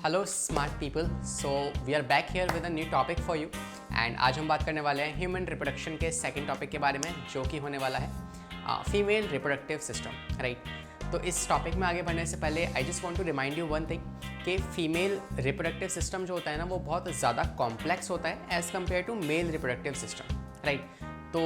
Hello smart people, so we are back here with a new topic for you and आज हम बात करने वाले हैं ह्यूमन रिप्रोडक्शन के सेकंड टॉपिक के बारे में, जो कि होने वाला है फीमेल रिप्रोडक्टिव सिस्टम, राइट। तो इस टॉपिक में आगे बढ़ने से पहले I just want to remind you one thing कि फीमेल रिप्रोडक्टिव सिस्टम जो होता है ना, वो बहुत ज़्यादा कॉम्प्लेक्स होता है as compare to male reproductive system, right. तो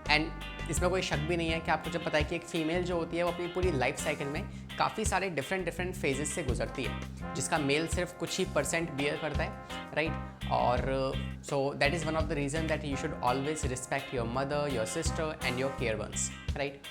एंड इसमें कोई शक भी नहीं है कि आपको जब पता है कि एक फ़ीमेल जो होती है वो अपनी पूरी लाइफ साइकिल में काफ़ी सारे डिफरेंट फेजेस से गुजरती है, जिसका मेल सिर्फ कुछ ही % बियर करता है, राइट। और so that is one of the reason that you should always respect your mother, your sister and your care ones, right.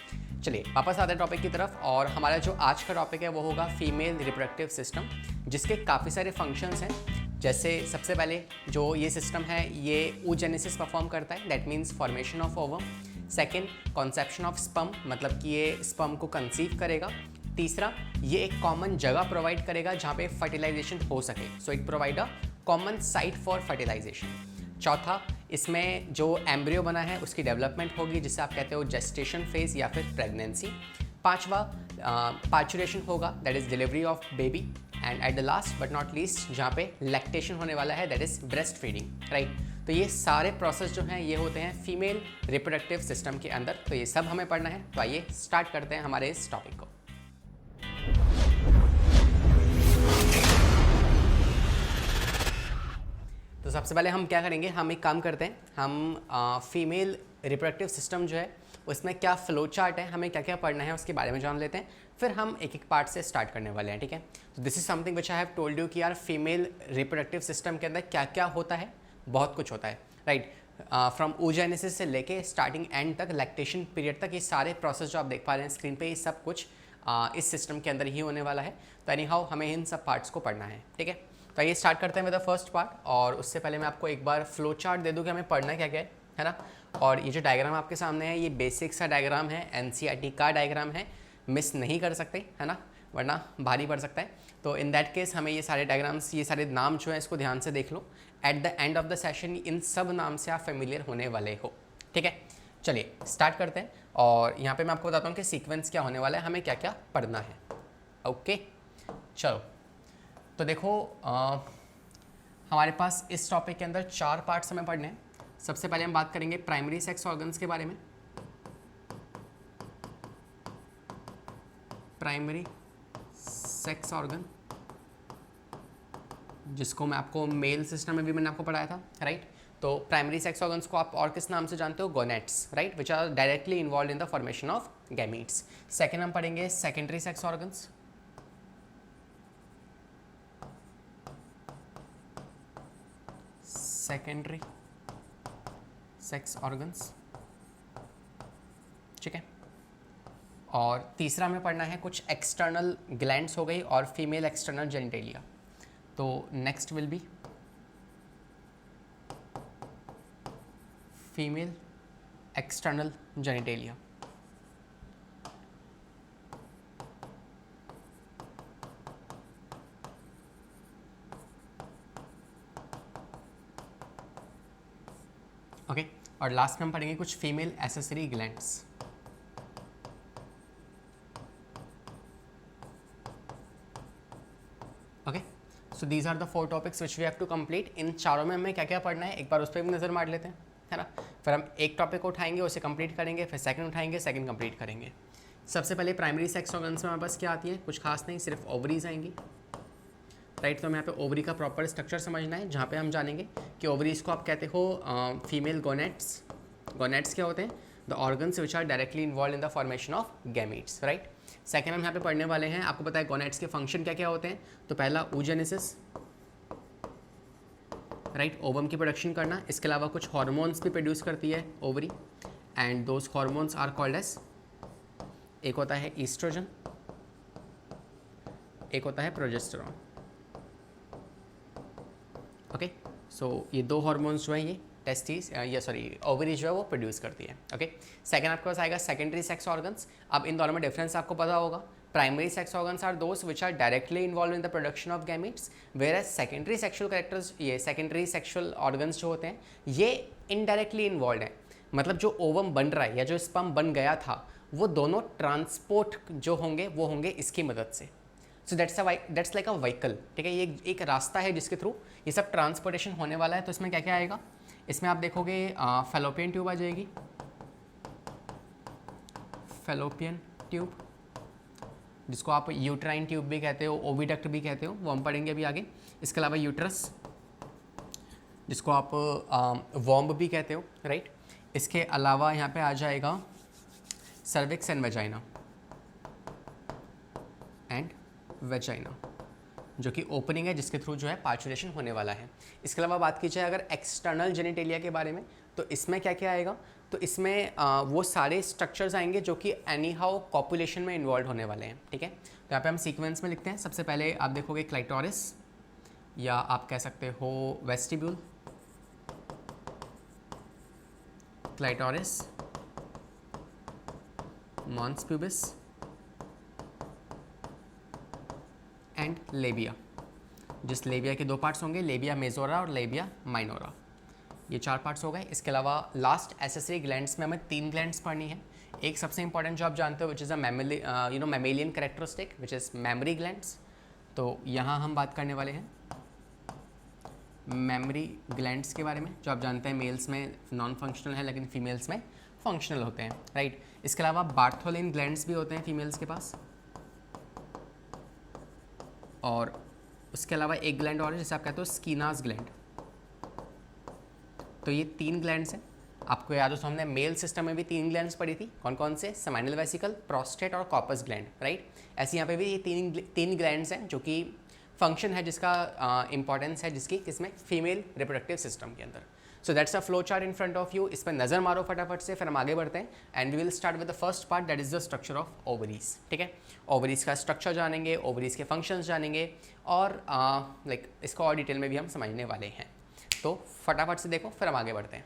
चलिए वापस आते हैं टॉपिक की तरफ, और हमारा जो आज का टॉपिक है वो होगा फीमेल रिप्रोडक्टिव सिस्टम, जिसके काफ़ी सारे फंक्शंस हैं। जैसे सबसे पहले जो ये सिस्टम है ये oogenesis परफॉर्म करता है, that means formation of ovum. Second, conception of sperm, मतलब कि ये स्पर्म को कंसीव करेगा। तीसरा, ये एक कॉमन जगह प्रोवाइड करेगा जहाँ पे फर्टिलाइजेशन हो सके, so it provide a common site for fertilisation. चौथा, इसमें जो एम्ब्रियो बना है उसकी डेवलपमेंट होगी, जिसे आप कहते हो जेस्टेशन फेज या फिर प्रेगनेंसी। पांचवा, पार्चुरेशन होगा, that is delivery of baby. And at the last but not least जहाँ पे लैक्टेशन होने वाला है, that is breast feeding, right. तो ये सारे प्रोसेस जो हैं ये होते हैं फीमेल रिप्रोडक्टिव सिस्टम के अंदर, तो ये सब हमें पढ़ना है। तो आइए स्टार्ट करते हैं हमारे इस टॉपिक को। तो सबसे पहले हम क्या करेंगे, हम एक काम करते हैं, हम फीमेल रिप्रोडक्टिव सिस्टम जो है उसमें क्या फ्लो चार्ट है, हमें क्या क्या पढ़ना है उसके बारे में जान लेते हैं, फिर हम एक एक पार्ट से स्टार्ट करने वाले हैं, ठीक है। तो this is something which I have told you कि यार फीमेल रिप्रोडक्टिव सिस्टम के अंदर क्या क्या होता है, बहुत कुछ होता है, राइट। फ्रॉम oogenesis से लेके स्टार्टिंग एंड तक, लैक्टेशन पीरियड तक, ये सारे प्रोसेस जो आप देख पा रहे हैं स्क्रीन पे, ये सब कुछ इस सिस्टम के अंदर ही होने वाला है। तो एनी हाउ हमें इन सब पार्ट्स को पढ़ना है, ठीक है। तो ये स्टार्ट करते हैं विद द फर्स्ट पार्ट, और उससे पहले मैं आपको एक बार फ्लो चार्ट दे दूँ कि हमें पढ़ना क्या क्या है ना। और ये जो डायग्राम आपके सामने है ये बेसिक सा डायग्राम है, NCERT का डायग्राम है, मिस नहीं कर सकते, है ना, वरना भारी पड़ सकता है। तो इन दैट केस हमें ये सारे डायग्राम्स, ये सारे नाम जो है इसको ध्यान से देख लो। At the end of the session इन सब नाम से आप फेमिलियर होने वाले हो, ठीक है। चलिए स्टार्ट करते हैं, और यहाँ पे मैं आपको बताता हूँ कि सीक्वेंस क्या होने वाला है, हमें क्या क्या पढ़ना है। ओके चलो, तो देखो हमारे पास इस टॉपिक के अंदर 4 पार्ट्स हमें पढ़ने हैं। सबसे पहले हम बात करेंगे प्राइमरी सेक्स ऑर्गन्स के बारे में। प्राइमरी सेक्स ऑर्गन, जिसको मैं आपको मेल सिस्टम में भी मैंने आपको पढ़ाया था, राइट। तो प्राइमरी सेक्स ऑर्गन्स को आप और किस नाम से जानते हो, gonads, right, which are directly involve in the formation of gametes. Second हम पढ़ेंगे secondary sex organs. Secondary sex organs, ठीक है। और तीसरा हमें पढ़ना है कुछ एक्सटर्नल ग्लैंड्स हो गई और फीमेल एक्सटर्नल जेनिटेलिया। तो next will be female external genitalia. Okay, और लास्ट में हम पढ़ेंगे कुछ female accessory glands. Okay, so these are the 4 topics which we have to complete. इन चारों में हमें क्या क्या पढ़ना है एक बार उस पर भी नज़र मार लेते हैं, है ना। फिर हम एक टॉपिक को उठाएंगे, उसे कंप्लीट करेंगे, फिर सेकंड उठाएंगे, सेकंड कंप्लीट करेंगे। सबसे पहले प्राइमरी सेक्स ऑर्गन्स में हमारे पास क्या आती है, कुछ खास नहीं, सिर्फ ओवरीज आएंगी, राइट। तो हमें यहाँ पे ओवरी का प्रॉपर स्ट्रक्चर समझना है, जहाँ पे हम जानेंगे कि ओवरीज को आप कहते हो फीमेल गोनेट्स। गोनेट्स क्या होते हैं, the organs which are directly involve in the formation of gametes, right. Second हम यहाँ पे पढ़ने वाले हैं, आपको पता है गोनेट्स के फंक्शन क्या क्या होते हैं। तो पहला oogenesis, राइट, ओवम की प्रोडक्शन करना। इसके अलावा कुछ हार्मोन्स भी प्रोड्यूस करती है ovary, and those hormones are called as, एक होता है ईस्ट्रोजन, एक होता है प्रोजेस्टेरॉन। ओके, सो ये 2 हार्मोन्स जो है ये टेस्टिस या सॉरी ओवरी जो है वो प्रोड्यूस करती है। ओके, सेकंड आपके पास आएगा सेकेंडरी सेक्स ऑर्गन्स। अब इन दोनों में डिफरेंस आपको पता होगा। Primary sex organs are those which are directly involve in the production of gametes, whereas secondary sexual characters, ये सेकेंडरी सेक्शुअल ऑर्गन्स जो होते हैं ये इनडायरेक्टली इन्वॉल्व हैं। मतलब जो ओवम बन रहा है या जो स्पर्म बन गया था, वो दोनों ट्रांसपोर्ट जो होंगे वो होंगे इसकी मदद से। So that's like a vehicle, ठीक है। ये एक रास्ता है जिसके थ्रू ये सब ट्रांसपोर्टेशन होने वाला है। तो इसमें क्या क्या आएगा, इसमें आप देखोगे फैलोपियन ट्यूब आ जाएगी, फैलोपियन ट्यूब, जिसको आप यूट्राइन ट्यूब भी कहते हो, ओविडक्ट भी कहते हो, वो हम पढ़ेंगे अभी आगे। इसके अलावा यूट्रस, जिसको आप वॉम्ब भी कहते हो, राइट। इसके अलावा यहाँ पे आ जाएगा cervix and vagina and vagina, जो कि ओपनिंग है जिसके थ्रू जो है पार्चुरेशन होने वाला है। इसके अलावा बात की जाए अगर एक्सटर्नल जेनिटेलिया के बारे में, तो इसमें क्या क्या आएगा, तो इसमें वो सारे स्ट्रक्चर्स आएंगे जो कि एनी हाउ कॉपुलेशन में इन्वॉल्व होने वाले हैं, ठीक है। तो यहाँ पे हम सीक्वेंस में लिखते हैं। सबसे पहले आप देखोगे क्लाइटोरिस, या आप कह सकते हो vestibule, clitoris, mons pubis and labia, जिस लेबिया के दो पार्ट्स होंगे, लेबिया मेजोरा और लेबिया माइनोरा, ये 4 पार्ट्स हो गए। इसके अलावा लास्ट एसेसरी ग्लैंड्स में हमें 3 ग्लैंड्स पढ़नी है। एक सबसे इंपॉर्टेंट जो आप जानते हो विच is a mammalian characteristic which is mammary glands. तो यहाँ हम बात करने वाले हैं मेमरी ग्लैंड्स के बारे में, जो आप जानते हैं मेल्स में नॉन फंक्शनल है लेकिन फीमेल्स में फंक्शनल होते हैं, राइट। इसके अलावा बार्थोलिन ग्लैंड्स भी होते हैं फीमेल्स के पास, और उसके अलावा एक ग्लैंड और है जिसे आप कहते हो स्कीनास ग्लैंड। तो ये 3 ग्लैंड्स हैं। आपको याद हो तो हमने मेल सिस्टम में भी 3 ग्लैंड्स पढ़ी थी, कौन कौन से, सेमाइनल वेसिकल, प्रोस्टेट और कॉर्पस ग्लैंड, राइट। ऐसे यहाँ पे भी ये 3 ग्लैंड्स हैं जो कि फंक्शन है जिसका इंपॉर्टेंस है जिसकी किसमें, फीमेल रिप्रोडक्टिव सिस्टम के अंदर। So that's a flow chart in front of you. इस पर नज़र मारो फटाफट से, फिर हम आगे बढ़ते हैं and we will start with the first part that is the structure of ovaries, ठीक है। ओवरीज का स्ट्रक्चर जानेंगे, ओवरीज के फंक्शंस जानेंगे, और लाइक इसको और डिटेल में भी हम समझने वाले हैं। तो फटाफट से देखो, फिर हम आगे बढ़ते हैं।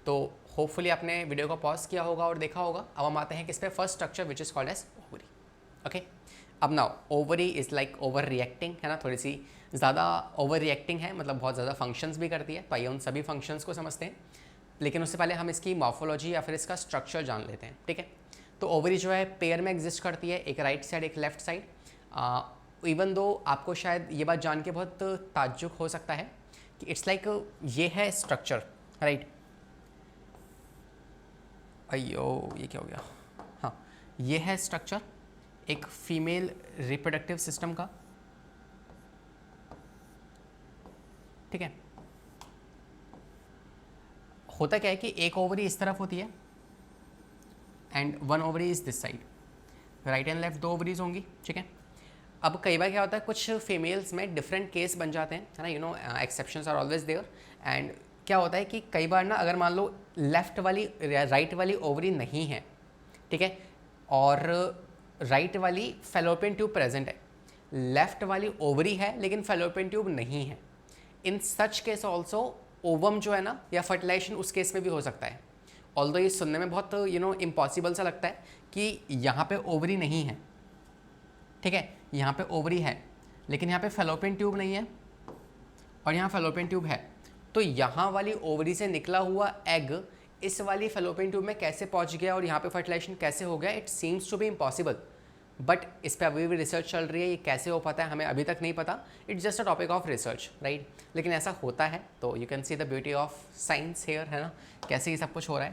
तो होपफुली आपने वीडियो को पॉज किया होगा और देखा होगा। अब हम आते हैं किस पे, first structure which is called as ovary, okay. अब now ovary is like over reacting, है ना, थोड़ी सी ज़्यादा ओवर रिएक्टिंग है, मतलब बहुत ज़्यादा फंक्शंस भी करती है। तो आइए उन सभी फंक्शंस को समझते हैं, लेकिन उससे पहले हम इसकी मॉर्फोलॉजी या फिर इसका स्ट्रक्चर जान लेते हैं, ठीक है। तो ओवरी जो है पेयर में एग्जिस्ट करती है, एक राइट साइड एक लेफ्ट साइड। इवन दो आपको शायद ये बात जान के बहुत ताज्जुब हो सकता है कि इट्स लाइक ये है स्ट्रक्चर, राइट। अयो ये क्या हो गया, हाँ, ये है स्ट्रक्चर एक फीमेल रिप्रोडक्टिव सिस्टम का, ठीक है। होता क्या है कि एक ओवरी इस तरफ होती है and 1 ovary is this side, right and left 2 ovaries होंगी, ठीक है। अब कई बार क्या होता है, कुछ फीमेल्स में डिफरेंट केस बन जाते हैं, है ना, you know exceptions are always there. And क्या होता है कि कई बार ना, अगर मान लो लेफ्ट वाली राइट वाली ओवरी नहीं है, ठीक है, और राइट वाली फैलोपियन ट्यूब प्रेजेंट है, लेफ्ट वाली ओवरी है लेकिन फैलोपियन ट्यूब नहीं है, in such case also ovum जो है ना, या फर्टिलाइजेशन उस केस में भी हो सकता है। ऑल्दो ये सुनने में बहुत इम्पॉसिबल सा लगता है कि यहाँ पे ओवरी नहीं है, ठीक है, यहाँ पे ओवरी है लेकिन यहाँ पे फैलोपियन ट्यूब नहीं है और यहाँ फैलोपियन ट्यूब है। तो यहाँ वाली ओवरी से निकला हुआ एग इस वाली फैलोपियन ट्यूब में कैसे पहुँच गया और यहाँ पे फर्टिलाइजेशन कैसे हो गया, it seems to be impossible. But इस पर अभी भी रिसर्च चल रही है, ये कैसे हो पाता है हमें अभी तक नहीं पता, it's just a topic of research, right. लेकिन ऐसा होता है, तो you can see the beauty of science here, है ना, कैसे ये सब कुछ हो रहा है।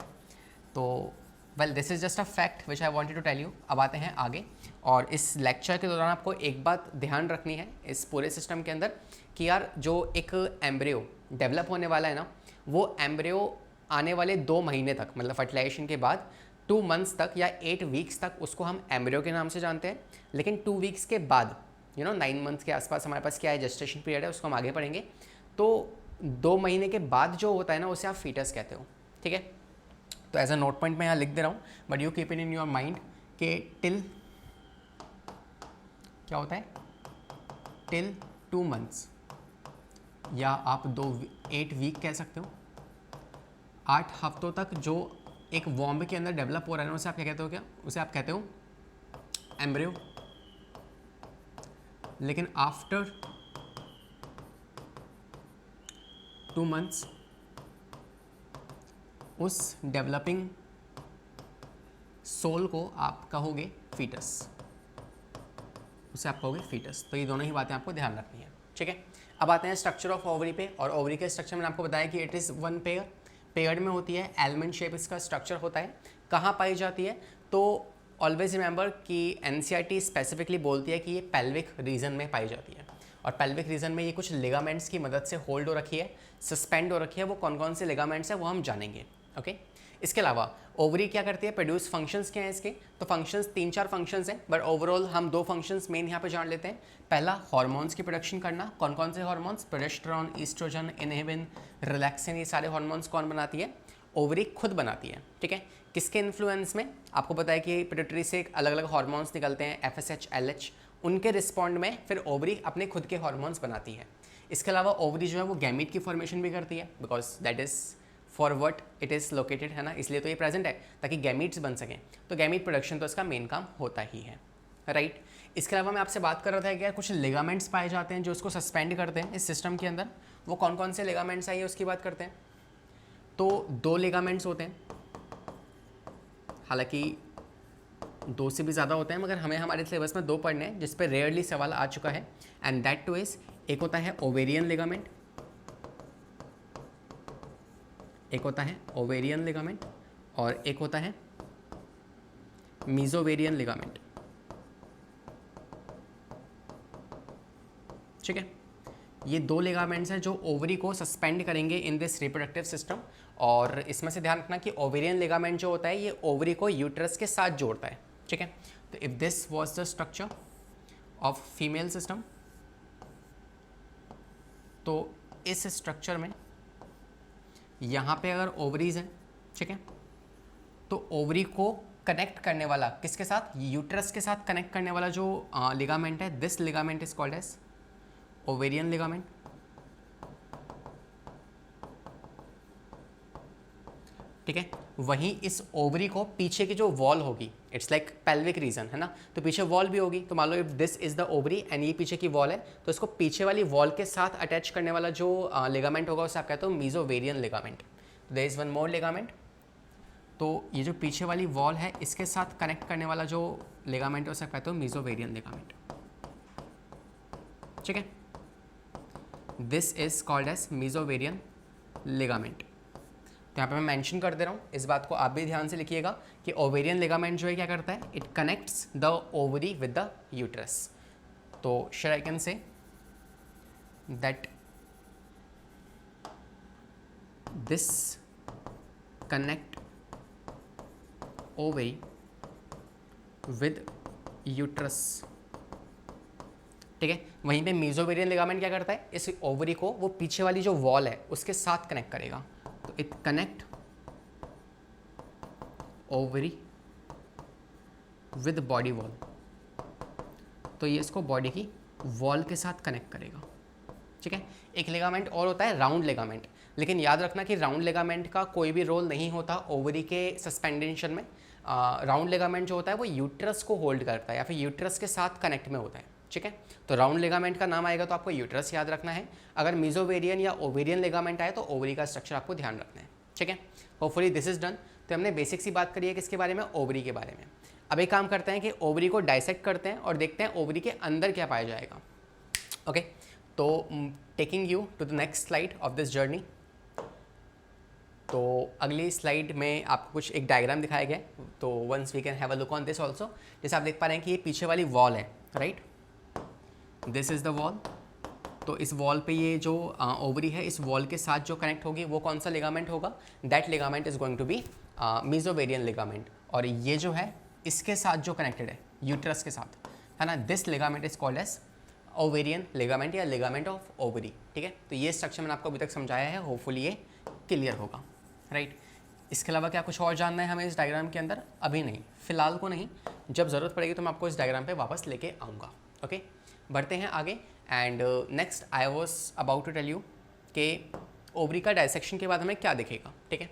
तो well this is just a fact which I wanted to tell you. अब आते हैं आगे, और इस लेक्चर के दौरान आपको एक बात ध्यान रखनी है इस पूरे सिस्टम के अंदर कि यार जो एक एम्ब्रियो डेवलप होने वाला है ना, वो एम्ब्रियो आने वाले 2 महीने तक, मतलब फर्टिलाइजेशन के बाद 2 मंथ्स तक या 8 वीक्स तक उसको हम एम्ब्रियो के नाम से जानते हैं। लेकिन 2 वीक्स के बाद 9 मंथ्स के आसपास हमारे पास क्या है, जेस्टेशन पीरियड है, उसको हम आगे पढ़ेंगे। तो 2 महीने के बाद जो होता है ना, उसे आप फीटस कहते हो, ठीक है। तो एज अ नोट पॉइंट मैं यहाँ लिख दे रहा हूँ, but you keep it in your mind कि टिल क्या होता है, टिल 2 मंथ्स, या आप 8 वीक कह सकते हो, 8 हफ्तों तक जो एक वॉम्ब के अंदर डेवलप हो रहा है, उसे आप क्या कहते हो, क्या उसे आप कहते हो एम्ब्रियो। लेकिन आफ्टर 2 मंथ्स उस डेवलपिंग सोल को आप कहोगे फीटस, उसे आप कहोगे फीटस। तो ये दोनों ही बातें आपको ध्यान रखनी है, ठीक है। अब आते हैं स्ट्रक्चर ऑफ ओवरी पे, और ओवरी के स्ट्रक्चर में आपको बताया कि it is one pair, paired में होती है, एलमंड शेप इसका स्ट्रक्चर होता है। कहाँ पाई जाती है? तो ऑलवेज रिमेंबर कि एनसीईआरटी स्पेसिफिकली बोलती है कि ये पेल्विक रीजन में पाई जाती है, और पेल्विक रीजन में ये कुछ लिगामेंट्स की मदद से होल्ड हो रखी है, सस्पेंड हो रखी है। वो कौन कौन से लिगामेंट्स हैं वो हम जानेंगे, ओके। इसके अलावा ओवरी क्या करती है, प्रोड्यूस फंक्शंस क्या हैं इसके? तो फंक्शंस 3-4 फंक्शंस हैं, बट ओवरऑल हम 2 फंक्शंस मेन यहाँ पे जान लेते हैं। पहला, हार्मोन्स की प्रोडक्शन करना। कौन कौन से hormones? Progesterone, oestrogen, inhibin, relaxin, ये सारे हार्मोन्स कौन बनाती है? ओवरी खुद बनाती है, ठीक है। किसके इन्फ्लुएंस में? आपको पता है कि पिट्यूटरी से अलग अलग हार्मोन्स निकलते हैं, FSH, LH, उनके रिस्पॉन्ड में फिर ओवरी अपने खुद के हार्मोन्स बनाती है। इसके अलावा ओवरी जो है वो गैमीट की फॉर्मेशन भी करती है, because that is for what it is located, है ना, इसलिए तो ये प्रेजेंट है ताकि गैमीट्स बन सकें। तो गैमीट प्रोडक्शन तो इसका मेन काम होता ही है, राइट। इसके अलावा मैं आपसे बात कर रहा था कि यार कुछ लिगामेंट्स पाए जाते हैं जो उसको सस्पेंड करते हैं इस सिस्टम के अंदर। वो कौन कौन से लिगामेंट्स आइए उसकी बात करते हैं। तो 2 लिगामेंट्स होते हैं, हालांकि 2 से भी ज़्यादा होते हैं, मगर हमें हमारे सिलेबस में 2 पढ़ने हैं जिस पर रेयरली सवाल आ चुका है, एंड दैट टू इज, एक होता है ओवेरियन लिगामेंट, एक होता है ओवेरियन लिगामेंट, और एक होता है मीजोवेरियन लिगामेंट, ठीक है। ये 2 लिगामेंट्स हैं जो ओवरी को सस्पेंड करेंगे इन दिस रिप्रोडक्टिव सिस्टम। और इसमें से ध्यान रखना कि ओवेरियन लिगामेंट जो होता है ये ओवरी को यूट्रस के साथ जोड़ता है, ठीक है। तो if this was the structure of female system, तो इस स्ट्रक्चर में यहाँ पे अगर ओवरीज हैं, ठीक है, तो ओवरी को कनेक्ट करने वाला किसके साथ? यूट्रस के साथ कनेक्ट करने वाला जो लिगामेंट है, this ligament is called as ovarian ligament, ठीक है। वहीं इस ओवरी को पीछे की जो वॉल होगी, इट्स लाइक पेल्विक रीजन, है ना, तो पीछे वॉल भी होगी। तो मान लो if this is the ovary and ये पीछे की वॉल है, तो इसको पीछे वाली वॉल के साथ अटैच करने वाला जो लिगामेंट होगा उसे आप कहते हो mesovarian ligament. There is one more ligament, तो ये जो पीछे वाली वॉल है इसके साथ कनेक्ट करने वाला जो लिगामेंट है उसे आप कहते हो मीजोवेरियन लिगामेंट, ठीक है। This is called as mesovarian ligament. तो यहाँ पे मैं मेंशन कर दे रहा हूँ, इस बात को आप भी ध्यान से लिखिएगा कि ओवेरियन लिगामेंट जो है क्या करता है, it connects the ovary with the uterus. तो share I can say that this connect ovary with uterus, ठीक है। वहीं पे मीजोवेरियन लिगामेंट क्या करता है, इस ओवरी को वो पीछे वाली जो वॉल है उसके साथ कनेक्ट करेगा। तो it connect ovary with body wall, तो ये इसको बॉडी की वॉल के साथ कनेक्ट करेगा, ठीक है। एक लिगामेंट और होता है राउंड लिगामेंट, लेकिन याद रखना कि राउंड लिगामेंट का कोई भी रोल नहीं होता ओवरी के सस्पेंडेशन में। राउंड लिगामेंट जो होता है वो यूट्रस को होल्ड करता है या फिर यूट्रस के साथ कनेक्ट में होता है, ठीक है। तो राउंड लिगामेंट का नाम आएगा तो आपको यूट्रस याद रखना है। अगर मीजोवेरियन या ओवेरियन लिगामेंट आए तो ओवरी का स्ट्रक्चर आपको ध्यान रखना है, ठीक है। Hopefully this is done. तो हमने बेसिक सी बात करी है किसके बारे में, ओवरी के बारे में। अब एक काम करते हैं कि ओवरी को डाइसेक्ट करते हैं और देखते हैं ओवरी के अंदर क्या पाया जाएगा, ओके। तो taking you to the next slide of this journey. तो अगली स्लाइड में आपको कुछ एक डायग्राम दिखाया गया है, तो once we can have a look on this also. जैसे आप देख पा रहे हैं कि ये पीछे वाली वॉल है, right, this is the wall. तो इस वॉल पे ये जो ओवरी है इस वॉल के साथ जो कनेक्ट होगी वो कौन सा लिगामेंट होगा, that ligament is going to be mesovarian ligament. और ये जो है इसके साथ जो कनेक्टेड है यूट्रस के साथ, है ना, this ligament is called as ovarian ligament या लिगामेंट ऑफ ओवरी, ठीक है। तो ये स्ट्रक्चर मैंने आपको अभी तक समझाया है, होपफुली ये क्लियर होगा, राइट। इसके अलावा क्या कुछ और जानना है हमें इस डायग्राम के अंदर? अभी नहीं, फिलहाल को नहीं, जब ज़रूरत पड़ेगी तो मैं आपको इस डायग्राम पे वापस लेके आऊँगा, ओके। बढ़ते हैं आगे। And next I was about to tell you कि ओवरी का डायसेक्शन के बाद हमें क्या दिखेगा, ठीक है।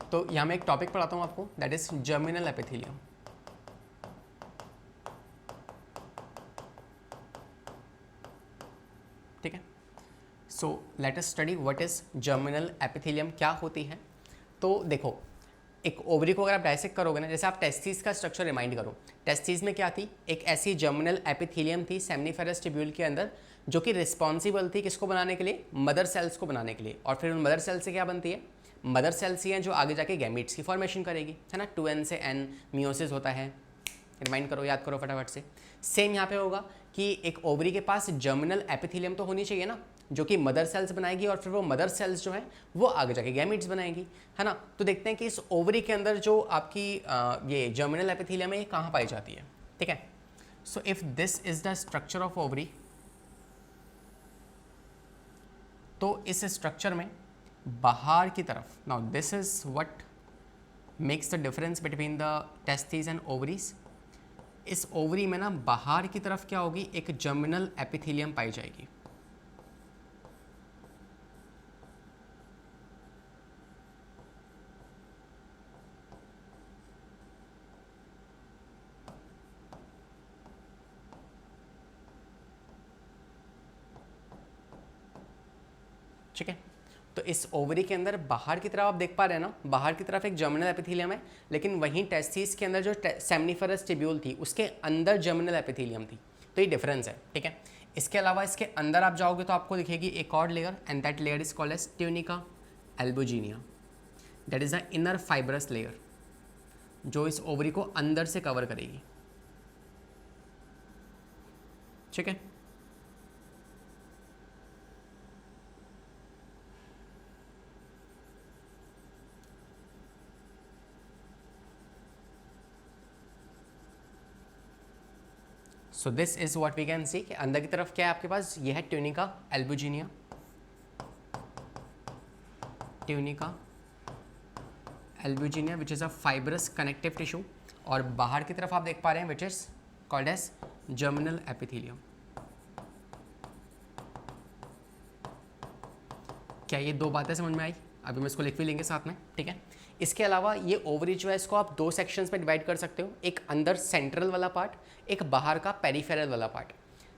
तो यहाँ मैं एक टॉपिक पढ़ाता हूँ आपको, दैट इज जर्मिनल एपिथेलियम। ठीक है, so let us study what is germinal epithelium, क्या होती है। तो देखो, एक ओवरी को अगर आप डायसेक्ट करोगे ना, जैसे आप टेस्टिस का स्ट्रक्चर रिमाइंड करो, टेस्टिस में क्या थी, एक ऐसी जर्मिनल एपिथेलियम थी सेमनीफेरस ट्यूब्यूल के अंदर, जो कि रिस्पॉन्सिबल थी किसको बनाने के लिए, मदर सेल्स को बनाने के लिए। और फिर उन मदर सेल्स से क्या बनती है, मदर सेल्स ही हैं जो आगे जाके गैमीट्स की फॉर्मेशन करेगी, है ना। 2n से n मियोसिस होता है, रिमाइंड करो, याद करो फटाफट से। सेम यहाँ पे होगा कि एक ओवरी के पास जर्मिनल एपिथेलियम तो होनी चाहिए ना, जो कि मदर सेल्स बनाएगी, और फिर वो मदर सेल्स जो है वो आगे जाके गैमीट्स बनाएगी, है ना। तो देखते हैं कि इस ओवरी के अंदर जो आपकी ये जर्मिनल एपिथेलियम है ये कहाँ पाई जाती है, ठीक है। So if this is the structure of ovary, तो इस स्ट्रक्चर में बाहर की तरफ, now this is what makes the difference between the testis and ovaries. इस ओवरी में ना बाहर की तरफ क्या होगी, एक जर्मिनल एपिथेलियम पाई जाएगी। ठीक है, तो इस ओवरी के अंदर बाहर की तरफ आप देख पा रहे हैं ना, बाहर की तरफ एक जर्मिनल एपिथेलियम है, लेकिन वहीं टेस्टिस के अंदर जो सेमनीफेरस ट्यूब्यूल थी उसके अंदर जर्मिनल एपिथेलियम थी, तो ये डिफरेंस है, ठीक है। इसके अलावा इसके अंदर आप जाओगे तो आपको दिखेगी एक और layer, and that layer is called as tunica albuginea, that is the inner fibrous layer, जो इस ओवरी को अंदर से कवर करेगी, ठीक है। So this is what we can see कि अंदर की तरफ क्या है आपके पास, ये है tunica albuginea, tunica albuginea which is a fibrous connective tissue, और बाहर की तरफ आप देख पा रहे हैं which is called as germinal epithelium. क्या ये दो बातें समझ में आई? अभी हम इसको लिख भी लेंगे साथ में, ठीक है। इसके अलावा ये ओवरी जो है इसको आप दो सेक्शंस में डिवाइड कर सकते हो, एक अंदर सेंट्रल वाला पार्ट, एक बाहर का पेरिफेरल वाला पार्ट।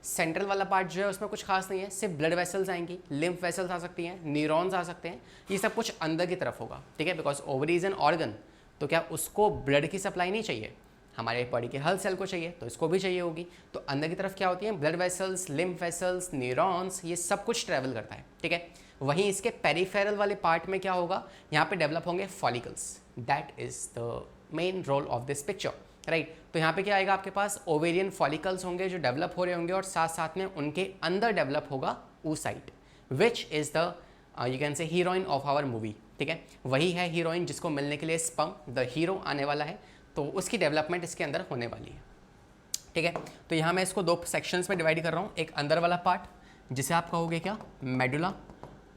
सेंट्रल वाला पार्ट जो है उसमें कुछ खास नहीं है, सिर्फ ब्लड वेसल्स आएंगी, लिम्फ वेसल्स आ सकती हैं, न्यूरॉन्स आ सकते हैं, ये सब कुछ अंदर की तरफ होगा, ठीक है। Because ovary is an organ, तो क्या उसको ब्लड की सप्लाई नहीं चाहिए, हमारे बॉडी के हर सेल को चाहिए, तो इसको भी चाहिए होगी। तो अंदर की तरफ क्या होती है, blood vessels, lymph vessels, neurons, ये सब कुछ ट्रैवल करता है, ठीक है। वहीं इसके पेरिफेरल वाले पार्ट में क्या होगा, यहाँ पे डेवलप होंगे follicles, that is the main role of this picture, right. तो यहाँ पे क्या आएगा आपके पास, ओवेरियन फॉलिकल्स होंगे जो डेवलप हो रहे होंगे, और साथ साथ में उनके अंदर डेवलप होगा oocyte, which is the you can say heroine of our movie, ठीक है। वही है हीरोइन जिसको मिलने के लिए स्पर्म द हीरो आने वाला है, तो उसकी डेवलपमेंट इसके अंदर होने वाली है, ठीक है। तो यहाँ मैं इसको दो सेक्शंस में डिवाइड कर रहा हूँ, एक अंदर वाला पार्ट जिसे आप कहोगे क्या, मेडुला,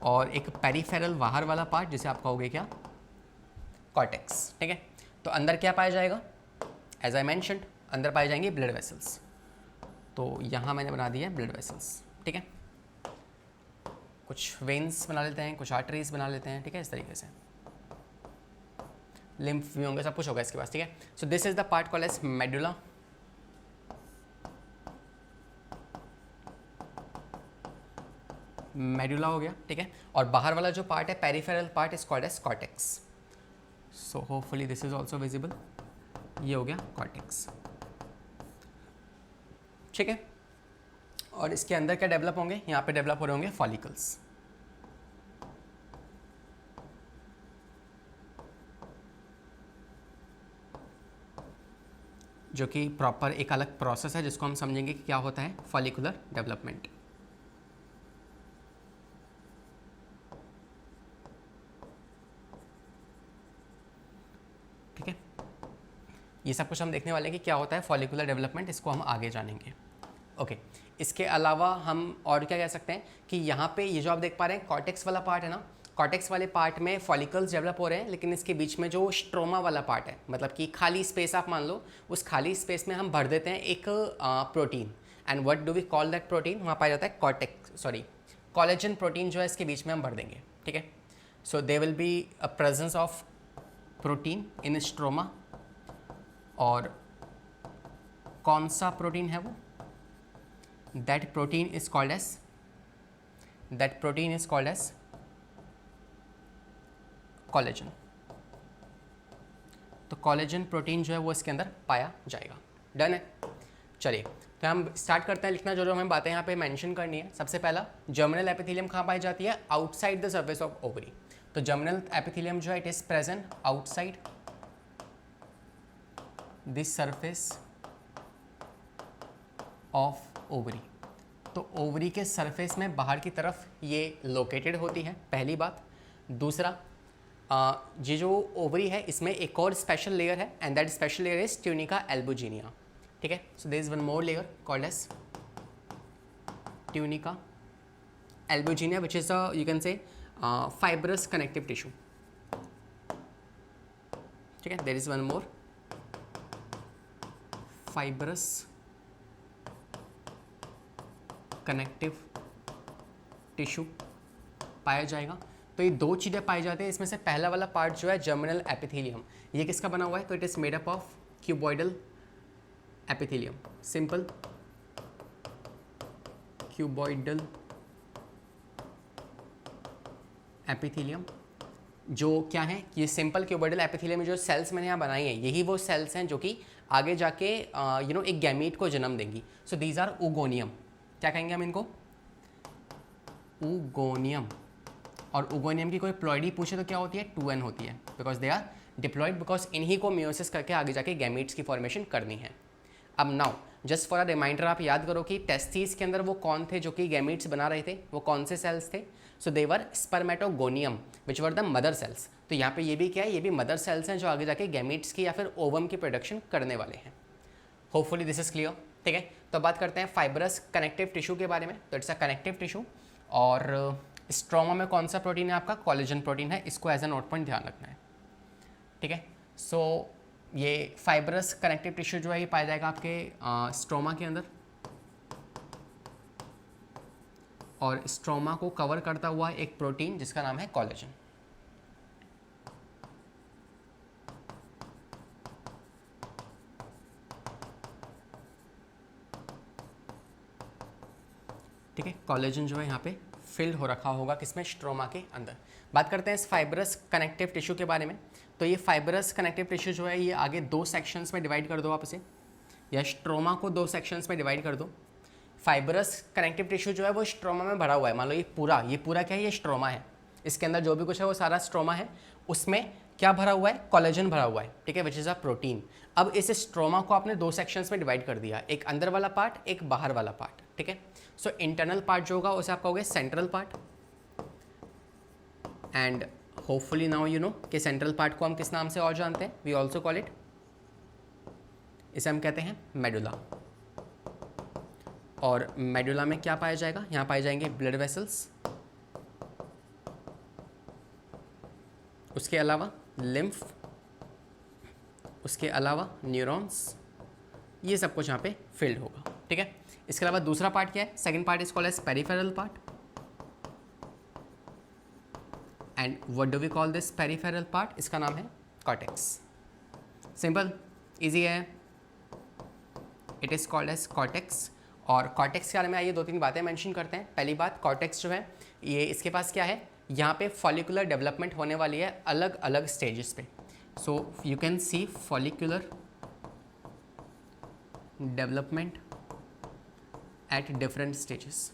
और एक पेरिफेरल बाहर वाला पार्ट जिसे आप कहोगे क्या, कॉर्टेक्स, ठीक है। तो अंदर क्या पाया जाएगा, एज आई मैंशनड अंदर पाए जाएंगे ब्लड वेसल्स, तो यहाँ मैंने बना दिया है ब्लड वेसल्स, ठीक है। कुछ वेन्स बना लेते हैं, कुछ आर्टरीज बना लेते हैं, ठीक है, इस तरीके से लिम्फ भी होंगे, सब कुछ होगा इसके पास, ठीक है। So this is the part called as medulla, medulla हो गया, ठीक है। और बाहर वाला जो पार्ट है peripheral part is called as cortex, so hopefully this is also visible, ये हो गया कॉर्टेक्स, ठीक है। और इसके अंदर क्या डेवलप होंगे, यहाँ पे डेवलप हो रहे होंगे फॉलिकल्स, जो कि प्रॉपर एक अलग प्रोसेस है जिसको हम समझेंगे कि क्या होता है फॉलिकुलर डेवलपमेंट। ठीक है, ये सब कुछ हम देखने वाले हैं कि क्या होता है फॉलिकुलर डेवलपमेंट, इसको हम आगे जानेंगे। ओके, इसके अलावा हम और क्या कह सकते हैं कि यहाँ पे ये जो आप देख पा रहे हैं कॉर्टेक्स वाला पार्ट है ना, कॉर्टेक्स वाले पार्ट में फॉलिकल्स डेवलप हो रहे हैं, लेकिन इसके बीच में जो स्ट्रोमा वाला पार्ट है, मतलब कि खाली स्पेस आप मान लो, उस खाली स्पेस में हम भर देते हैं एक protein, and what do we call that protein, वहाँ पाया जाता है कोलेजन प्रोटीन जो है इसके बीच में हम भर देंगे। ठीक है, so they will be a presence of protein in stroma, और कौन सा प्रोटीन है वो, that protein is called as collagen. तो कोलेजन प्रोटीन जो है वो इसके अंदर पाया जाएगा। डन है। चलिए तो हम स्टार्ट करते हैं लिखना जो हमें बातें यहाँ पे मेंशन करनी है। सबसे पहला, जर्मिनल एपिथेलियम कहाँ पाई जाती है? Outside the surface of ovary. तो जर्मिनल एपिथेलियम जो है it is present outside this surface of ovary. तो ओवरी के सरफेस में बाहर की तरफ ये लोकेटेड होती है, पहली बात। दूसरा, ये जो ओवरी है इसमें एक और स्पेशल लेयर है and that special layer is tunica albuginea. ठीक है, so there is one more layer called as tunica albuginea which is you can say fibrous connective tissue. ठीक है, there is one more fibrous connective tissue पाया जाएगा। तो ये दो चीज़ें पाई जाती हैं। इसमें से पहला वाला पार्ट जो है जर्मिनल एपिथेलियम, ये किसका बना हुआ है? तो it is made up of cuboidal epithelium, simple cuboidal epithelium. जो क्या है, ये सिंपल क्यूबॉइडल एपिथेलियम में जो सेल्स मैंने यहाँ बनाई है यही वो सेल्स हैं जो कि आगे जाके एक गैमीट को जन्म देंगी। So these are oogonium. क्या कहेंगे हम इनको? ओगोनियम। और ओगोनियम की कोई प्लॉइडी पूछे तो क्या होती है? 2n होती है, because they are diploid, because इन्हीं को मियोसिस करके आगे जाके गैमीट्स की फॉर्मेशन करनी है। अब now just for a reminder, आप याद करो कि टेस्टिस के अंदर वो कौन थे जो कि गैमीट्स बना रहे थे? वो कौन से सेल्स थे? So they were spermatogonium which were the mother cells. तो यहाँ पे ये भी क्या है? ये भी मदर सेल्स हैं जो आगे जाके गैमीट्स की या फिर ओवम की प्रोडक्शन करने वाले हैं। Hopefully this is clear. ठीक है, तो बात करते हैं फाइब्रस कनेक्टिव टिश्यू के बारे में। तो इट्स अ कनेक्टिव टिश्यू। और स्ट्रोमा में कौन सा प्रोटीन है आपका? कोलेजन प्रोटीन है। इसको एज ए नोट पॉइंट ध्यान रखना है। ठीक है, सो ये फाइब्रस कनेक्टिव टिश्यू जो है ये पाया जाएगा आपके स्ट्रोमा के अंदर, और स्ट्रोमा को कवर करता हुआ एक प्रोटीन जिसका नाम है कोलेजन। ठीक है, कोलेजन जो है यहाँ पे फिल्ड हो रखा होगा किसमें? स्ट्रोमा के अंदर। बात करते हैं इस फाइब्रस कनेक्टिव टिश्यू के बारे में। तो ये फाइब्रस कनेक्टिव टिश्यू जो है ये आगे दो सेक्शंस में डिवाइड कर दो आप इसे, या स्ट्रोमा को दो सेक्शंस में डिवाइड कर दो। फाइब्रस कनेक्टिव टिश्यू जो है वो स्ट्रोमा में भरा हुआ है। मान लो ये पूरा क्या है? ये स्ट्रोमा है। इसके अंदर जो भी कुछ है वो सारा स्ट्रोमा है। उसमें क्या भरा हुआ है? कोलेजन भरा हुआ है। ठीक है, विच इज़ अ प्रोटीन। अब इस स्ट्रोमा को आपने दो सेक्शंस में डिवाइड कर दिया, एक अंदर वाला पार्ट, एक बाहर वाला पार्ट। ठीक है, सो इंटरनल पार्ट जो होगा उसे आप कहोगे central part, and hopefully now you know कि सेंट्रल पार्ट को हम किस नाम से और जानते हैं? वी ऑल्सो कॉल इट, इसे हम कहते हैं मेडुला। और मेडुला में क्या पाया जाएगा? यहाँ पाए जाएंगे ब्लड वेसल्स, उसके अलावा लिम्फ, उसके अलावा न्यूरॉन्स, ये सब कुछ यहाँ पे फिल्ड होगा। ठीक है, इसके अलावा दूसरा पार्ट क्या है? Second part is called as peripheral part. And what do we call this peripheral part? इसका नाम है कॉर्टेक्स। सिंपल, इजी है, it is called as cortex. और कॉर्टेक्स के बारे में आइए दो तीन बातें मेंशन करते हैं। पहली बात, कॉर्टेक्स जो है ये इसके पास क्या है? यहाँ पे फॉलिकुलर डेवलपमेंट होने वाली है अलग अलग स्टेजेस पे। So you can C follicular development at different stages.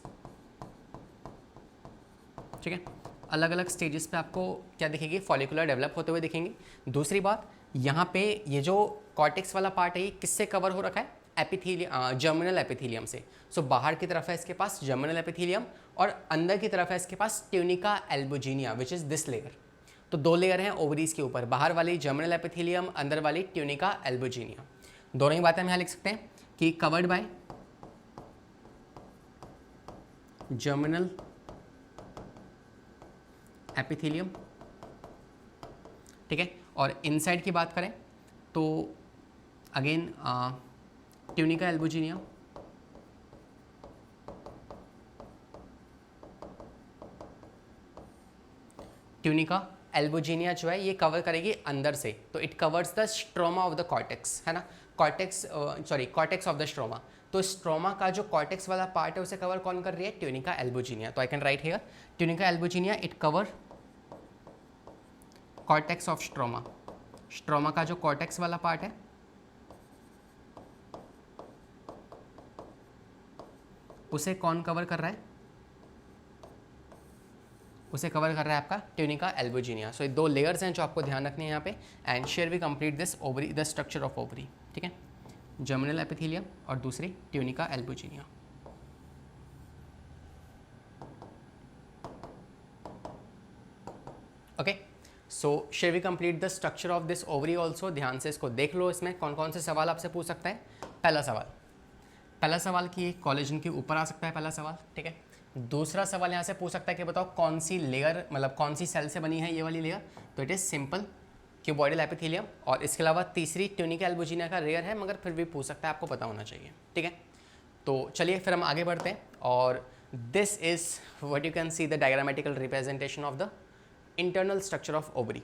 ठीक है, अलग अलग स्टेजेस पे आपको क्या दिखेगी? फॉलिकुलर डेवलप होते हुए दिखेंगे। दूसरी बात, यहाँ पे ये जो कॉर्टेक्स वाला पार्ट है ये किससे कवर हो रखा है? एपिथेलियम, जर्मिनल एपिथेलियम से। सो बाहर की तरफ है इसके पास जर्मिनल एपिथेलियम, और अंदर की तरफ है इसके पास tunica albuginea which is this layer. तो दो लेयर हैं ओवरीज के ऊपर, बाहर वाली जर्मिनल एपिथेलियम, अंदर वाली ट्यूनिका एल्बुजिनिया। दोनों ही बातें हम यहाँ लिख सकते हैं कि कवर्ड बाय जर्मिनल एपिथेलियम। ठीक है, और इनसाइड की बात करें तो again tunica albuginea, tunica albuginea जो है ये कवर करेगी अंदर से, तो it covers the stroma of the cortex, है ना? Cortex of the stroma. तो स्ट्रोमा का जो कॉर्टेक्स वाला पार्ट है उसे कवर कौन कर रही है? Tunica albuginea. तो I can write here tunica albuginea, it cover cortex of stroma, stroma का जो कॉर्टेक्स वाला पार्ट है उसे कौन कवर कर रहा है? उसे कवर कर रहा है आपका ट्यूनिका एल्बुजिनिया। सो ये दो लेयर्स हैं जो आपको ध्यान रखने हैं यहाँ पे। And here we complete this ovary, the structure of ovary, ठीक है, जर्मिनल एपिथेलियम और दूसरी tunica albuginea. Okay, so here we complete the structure of this ovary also. ध्यान से इसको देख लो, इसमें कौन कौन से सवाल आपसे पूछ सकता है। पहला सवाल कि कोलेजन के ऊपर आ सकता है, पहला सवाल, ठीक है। दूसरा सवाल यहाँ से पूछ सकता है कि बताओ कौन सी लेयर, मतलब कौन सी सेल से बनी है ये वाली लेयर, तो it is simple cuboidal epithelium. और इसके अलावा तीसरी ट्यूनिका एल्बुजिनिया का रेयर है, मगर फिर भी पूछ सकता है, आपको पता होना चाहिए, ठीक है। तो चलिए फिर हम आगे बढ़ते हैं। और this is what you can see the diagrammatical representation of the internal structure of ovary,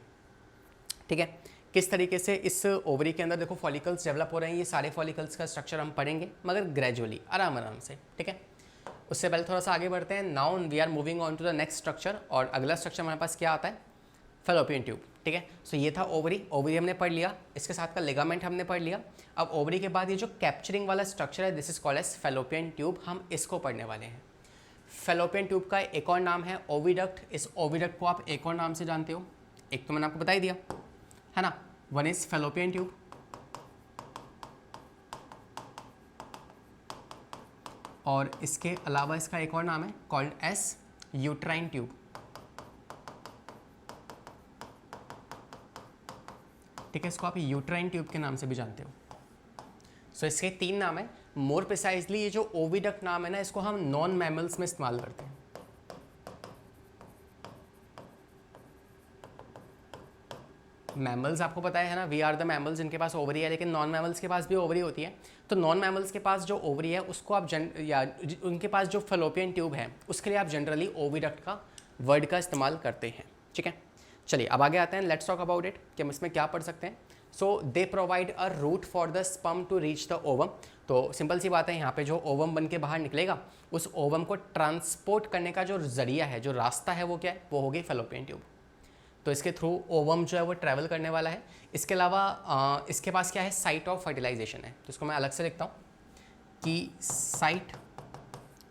ठीक है। किस तरीके से इस ओवरी के अंदर देखो फॉलिकल्स डेवलप हो रहे हैं। ये सारे फॉलिकल्स का स्ट्रक्चर हम पढ़ेंगे, मगर ग्रेजुअली, आराम आराम से, ठीक है। उससे पहले थोड़ा सा आगे बढ़ते हैं। Now we are moving on to the next structure. और अगला स्ट्रक्चर हमारे पास क्या आता है? फैलोपियन ट्यूब, ठीक है। सो ये था ओवरी हमने पढ़ लिया, इसके साथ का लिगामेंट हमने पढ़ लिया। अब ओवरी के बाद ये जो कैप्चरिंग वाला स्ट्रक्चर है, this is called as fallopian tube, हम इसको पढ़ने वाले हैं। फैलोपियन ट्यूब का एक और नाम है ओविडक्ट। इस ओविडक्ट को आप एक और नाम से जानते हो, एक तो मैंने आपको बता ही दिया है ना, वन इज फैलोपियन ट्यूब और इसके अलावा इसका एक और नाम है कॉल्ड एस यूट्राइन ट्यूब, ठीक है। इसको आप यूट्राइन ट्यूब के नाम से भी जानते हो। सो इसके तीन नाम है। मोर प्रिसाइजली ये जो ओविडक्ट नाम है ना, इसको हम नॉन मैमल्स में इस्तेमाल करते हैं। मैमल्स आपको पता है ना, वी आर द मैमल्स जिनके पास ओवरी है, लेकिन नॉन मैमल्स के पास भी ओवरी होती है। तो नॉन मैमल्स के पास जो ओवरी है उसको आप या उनके पास जो फैलोपियन ट्यूब है उसके लिए आप जनरली ओविडक्ट का वर्ड का इस्तेमाल करते हैं, ठीक है। चलिए अब आगे आते हैं, लेट्स टॉक अबाउट इट कि हम इसमें क्या पढ़ सकते हैं। So they provide a route for the sperm to reach the ovum. तो सिंपल सी बात है, यहाँ पे जो ओवम बन के बाहर निकलेगा उस ओवम को ट्रांसपोर्ट करने का जो जरिया है, जो रास्ता है, वो क्या है? वो होगी फैलोपियन ट्यूब। तो इसके थ्रू ओवम जो है वो ट्रैवल करने वाला है। इसके अलावा इसके पास क्या है? साइट ऑफ फर्टिलाइजेशन है। तो इसको मैं अलग से लिखता हूँ कि साइट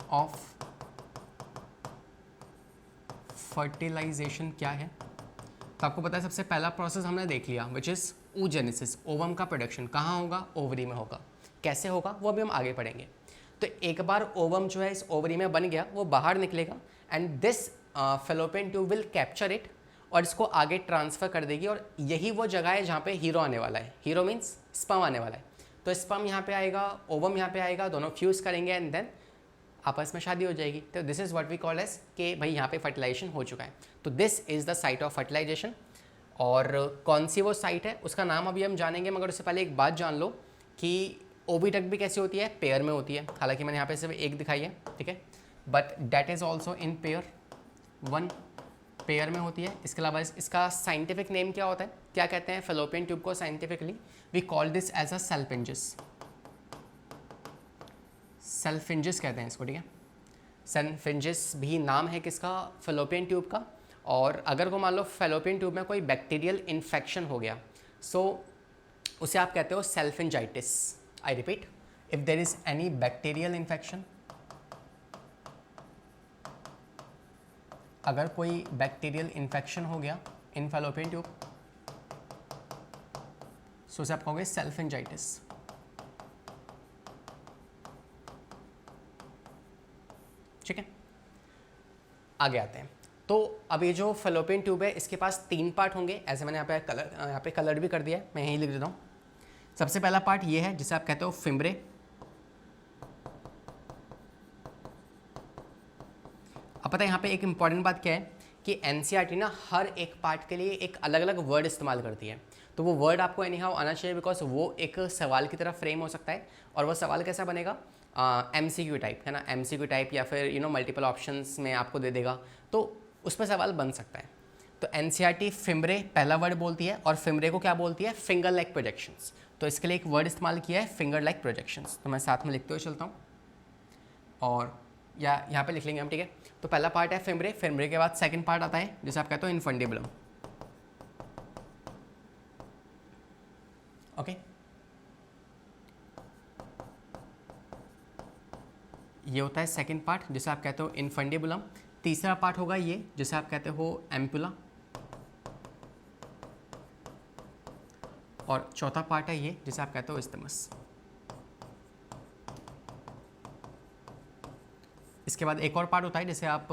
ऑफ फर्टिलाइजेशन क्या है। तो आपको पता है सबसे पहला प्रोसेस हमने देख लिया, विच इज़ oogenesis। ओवम का प्रोडक्शन कहाँ होगा? ओवरी में होगा। कैसे होगा वो भी हम आगे पढ़ेंगे। तो एक बार ओवम जो है इस ओवरी में बन गया, वो बाहर निकलेगा and this fallopian tube will capture it और इसको आगे ट्रांसफ़र कर देगी। और यही वो जगह है जहाँ पे हीरो आने वाला है। हीरो मीन्स स्पर्म आने वाला है। तो स्पर्म यहाँ पे आएगा, ओवम यहाँ पे आएगा, दोनों फ्यूज़ करेंगे एंड देन आपस में शादी हो जाएगी। तो this is what we call as कि भाई यहाँ पे फर्टिलाइजेशन हो चुका है। तो this is the site of fertilization. और कौन सी वो साइट है उसका नाम अभी हम जानेंगे, मगर उससे पहले एक बात जान लो कि ओविडक्ट भी कैसी होती है? पेयर में होती है। हालांकि मैंने यहाँ पे सिर्फ एक दिखाई है, ठीक है, but that is also in pair, one pair में होती है। इसके अलावा इसका साइंटिफिक नेम क्या होता है? क्या कहते हैं फैलोपियन ट्यूब को scientifically? We call this as a salpinges. Salpinges कहते हैं इसको, ठीक है। सेल्फिंजिस भी नाम है किसका? फैलोपियन ट्यूब का। और अगर को मान लो फैलोपियन ट्यूब में कोई बैक्टीरियल इन्फेक्शन हो गया, सो उसे आप कहते हो salpingitis. I repeat, if there is any bacterial infection, अगर कोई बैक्टीरियल इन्फेक्शन हो गया इन फैलोपियन ट्यूब, सो उसे आप कहोगे सेल्फिंजाइटिस। ठीक है, आगे आते हैं। तो अब ये जो फैलोपियन ट्यूब है इसके पास तीन पार्ट होंगे। ऐसे मैंने यहाँ पे कलर भी कर दिया है, मैं यहीं लिख देता हूँ। सबसे पहला पार्ट ये है जिसे आप कहते हो फिम्ब्रे। अब पता है यहाँ पे एक इंपॉर्टेंट बात क्या है कि एनसीईआरटी ना हर एक पार्ट के लिए एक अलग अलग वर्ड इस्तेमाल करती है। तो वो वर्ड आपको एनी हाउ आना चाहिए, बिकॉज वो एक सवाल की तरह फ्रेम हो सकता है। और वो सवाल कैसा बनेगा? MCQ टाइप, है ना, MCQ टाइप, या फिर मल्टीपल ऑप्शंस में आपको दे देगा, तो उस पर सवाल बन सकता है। तो एनसीईआरटी फिम्ब्रे पहला वर्ड बोलती है, और फिम्ब्रे को क्या बोलती है? Finger like projections. तो इसके लिए एक वर्ड इस्तेमाल किया है, फिंगर लाइक प्रोजेक्शंस। तो मैं साथ में लिखते हुए चलता हूँ, और या यहाँ पे लिख लेंगे हम, ठीक है। तो पहला पार्ट है फिम्ब्रे। फिम्ब्रे के बाद सेकंड पार्ट आता है जिसे आप कहते हो इनफंडिबुलम। ओके, ये होता है सेकंड पार्ट जिसे आप कहते हो इनफंडिबुलम। तीसरा पार्ट होगा ये जिसे आप कहते हो एम्पुला, और चौथा पार्ट है ये जिसे आप कहते हो इस्थमस। इसके बाद एक और पार्ट होता है जिसे आप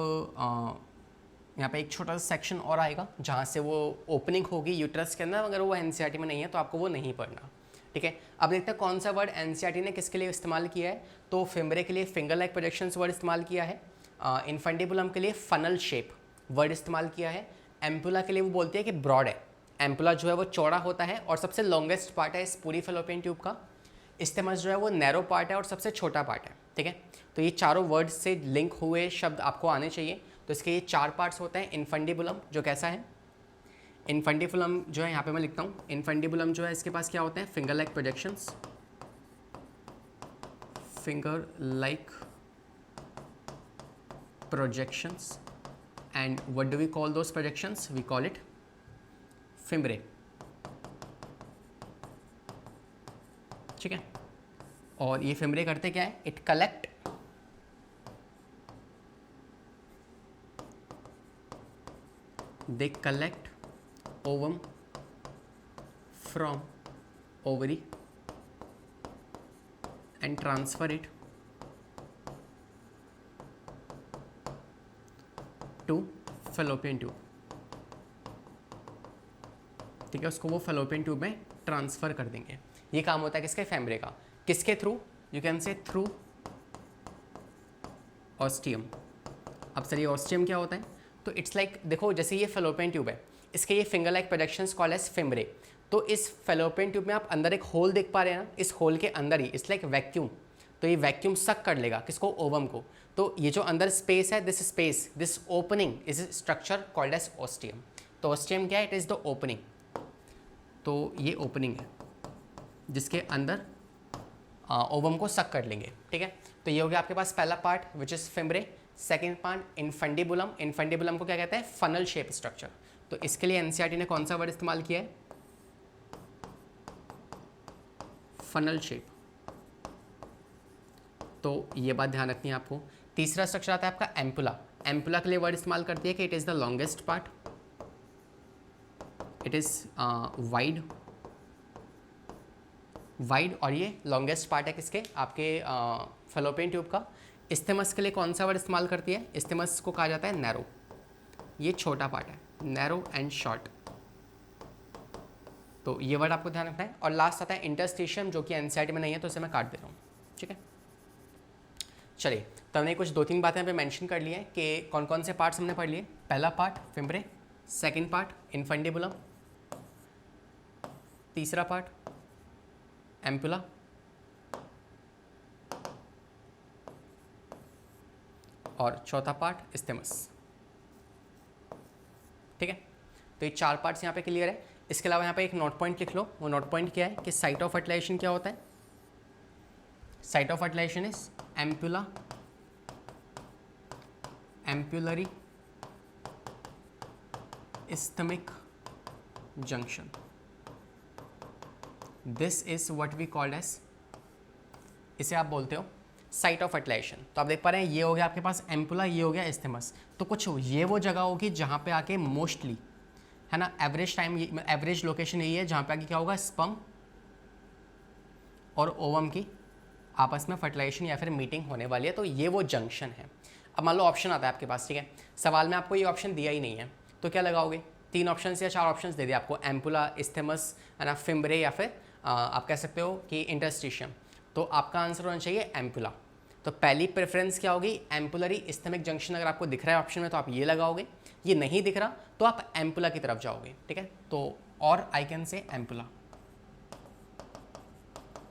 यहाँ पे एक छोटा सा सेक्शन और आएगा जहाँ से वो ओपनिंग होगी यूट्रस के अंदर, अगर वो एनसीईआरटी में नहीं है तो आपको वो नहीं पढ़ना, ठीक है। अब देखते हैं कौन सा वर्ड एनसीईआरटी ने किसके लिए इस्तेमाल किया है। तो फिमरे के लिए फिंगर लाइक प्रोजेक्शंस वर्ड इस्तेमाल किया है, इनफंडिबुलम के लिए फनल शेप वर्ड इस्तेमाल किया है, एम्पुला के लिए वो बोलती है कि ब्रॉड है, एम्पुला जो है वो चौड़ा होता है और सबसे लॉन्गेस्ट पार्ट है इस पूरी फेलोपियन ट्यूब का, इस्थमस जो है वो नैरो पार्ट है और सबसे छोटा पार्ट है, ठीक है। तो ये चारों वर्ड से लिंक हुए शब्द आपको आने चाहिए। तो इसके ये 4 पार्ट्स होते हैं। इनफंडिबुलम जो कैसा है, इनफंडिबुलम जो है यहाँ पे मैं लिखता हूँ, इनफंडिबुलम जो है इसके पास क्या होते हैं, finger like projections, finger like projections, and what do we call those projections, we call it fimbriae, ठीक है। और ये फिमरे करते क्या है, it collect they collect ovum from ovary and transfer it to fallopian tube, ठीक है। उसको वो fallopian tube में ट्रांसफ़र कर देंगे। ये काम होता है किसके, फैमरे का। किसके थ्रू, यू कैन से थ्रू ऑस्टियम। अब सर ये ऑस्टियम क्या होता है, तो इट्स लाइक देखो जैसे ये फेलोपियन ट्यूब है, इसके ये finger like projections called as fimbriae. तो इस फेलोपियन ट्यूब में आप अंदर एक होल देख पा रहे हैं ना, इस होल के अंदर ही इट्स लाइक वैक्यूम, तो ये वैक्यूम सक कर लेगा किसको, ओवम को। तो ये जो अंदर स्पेस है, this space, this opening is structure called as ostium. तो ऑस्टियम क्या है, इट इज़ द ओपनिंग। तो ये ओपनिंग है जिसके अंदर ओवम को सक कर लेंगे, ठीक है। तो ये हो गया आपके पास पहला part which is फिमरे। Second part infundibulum, infundibulum को क्या कहते हैं, फनल शेप स्ट्रक्चर। तो इसके लिए एनसीईआरटी ने कौन सा वर्ड इस्तेमाल किया है, फनल शेप। तो ये बात ध्यान रखनी है आपको। तीसरा स्ट्रक्चर आता है आपका एम्पुला। एम्पुला के लिए वर्ड इस्तेमाल करती है कि it is the longest part, it is wide, wide, और ये लॉन्गेस्ट पार्ट है किसके, आपके फेलोपियन ट्यूब का। इस्थमस के लिए कौन सा वर्ड इस्तेमाल करती है, इस्थमस को कहा जाता है नैरो, ये छोटा पार्ट है, नैरो एंड शॉर्ट। तो ये वर्ड आपको ध्यान रखना है। और लास्ट आता है इंटरस्टिशियम, जो कि एनसीईआरटी में नहीं है तो इसे मैं काट दे रहा हूँ, ठीक है। चलिए, तो हमने कुछ 2-3 बातें यहाँ पे मेंशन कर ली हैं कि कौन कौन से पार्ट्स हमने पढ़ लिए। पहला पार्ट फिमरे, सेकेंड पार्ट इनफंडिबुलम, तीसरा पार्ट एम्पुला, और चौथा पार्ट इस्थमस, ठीक है। तो ये 4 पार्ट्स यहाँ पे क्लियर है। इसके अलावा यहाँ पे एक नोट पॉइंट लिख लो। वो नोट पॉइंट क्या है कि साइट ऑफ फर्टिलाइजेशन क्या होता है, site of fertilization is ampulla, ampullary isthmic junction. This is what we called as, इसे आप बोलते हो साइट ऑफ फर्टिलाइजेशन। तो आप देख पा रहे हैं ये हो गया आपके पास एम्पुला, ये हो गया इस्थमस। तो कुछ ये वो जगह होगी जहाँ पे आके मोस्टली, है ना, एवरेज टाइम, एवरेज लोकेशन यही है जहाँ पे आके क्या होगा, स्पर्म और ओवम की आपस में फर्टिलाइजेशन या फिर मीटिंग होने वाली है। तो ये वो जंक्शन है। अब मान लो ऑप्शन आता है आपके पास, ठीक है। सवाल में आपको ये ऑप्शन दिया ही नहीं है, तो क्या लगाओगे, 3 ऑप्शन या 4 ऑप्शन दे दिए आपको, एम्पुला, इस्थमस, है ना, फिमरे, या फिर आप कह सकते हो कि इंटरस्टिशियम। तो आपका आंसर होना चाहिए एम्पुला। तो पहली प्रेफरेंस क्या होगी, एम्पुलरी इस्थमिक जंक्शन। अगर आपको दिख रहा है ऑप्शन में तो आप ये लगाओगे, ये नहीं दिख रहा तो आप एम्पुला की तरफ जाओगे, ठीक है। तो और आई कैन से एम्पुला,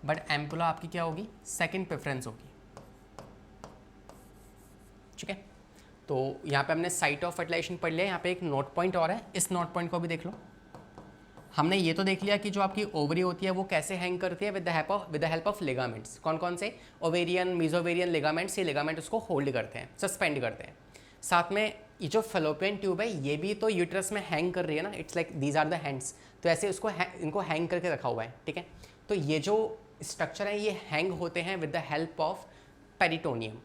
बट एम्पुला आपकी क्या होगी, सेकंड प्रेफरेंस होगी, ठीक है। तो यहाँ पे हमने साइट ऑफ फर्टिलाइजेशन पढ़ लिया। यहाँ पे एक नोट पॉइंट और है, इस नोट पॉइंट को भी देख लो। हमने ये तो देख लिया कि जो आपकी ओवरी होती है वो कैसे हैंग करती है, with the help of ligaments. कौन कौन से, ओवेरियन, मीजोवेरियन लिगामेंट्स। ये लिगामेंट उसको होल्ड करते हैं, सस्पेंड करते हैं। साथ में ये जो फेलोपियन ट्यूब है ये भी तो यूट्रस में हैंग कर रही है ना, it's like these are the hands, तो ऐसे उसको इनको हैंग करके रखा हुआ है, ठीक है। तो ये जो स्ट्रक्चर है ये हैंग होते हैं with the help of peritoneum.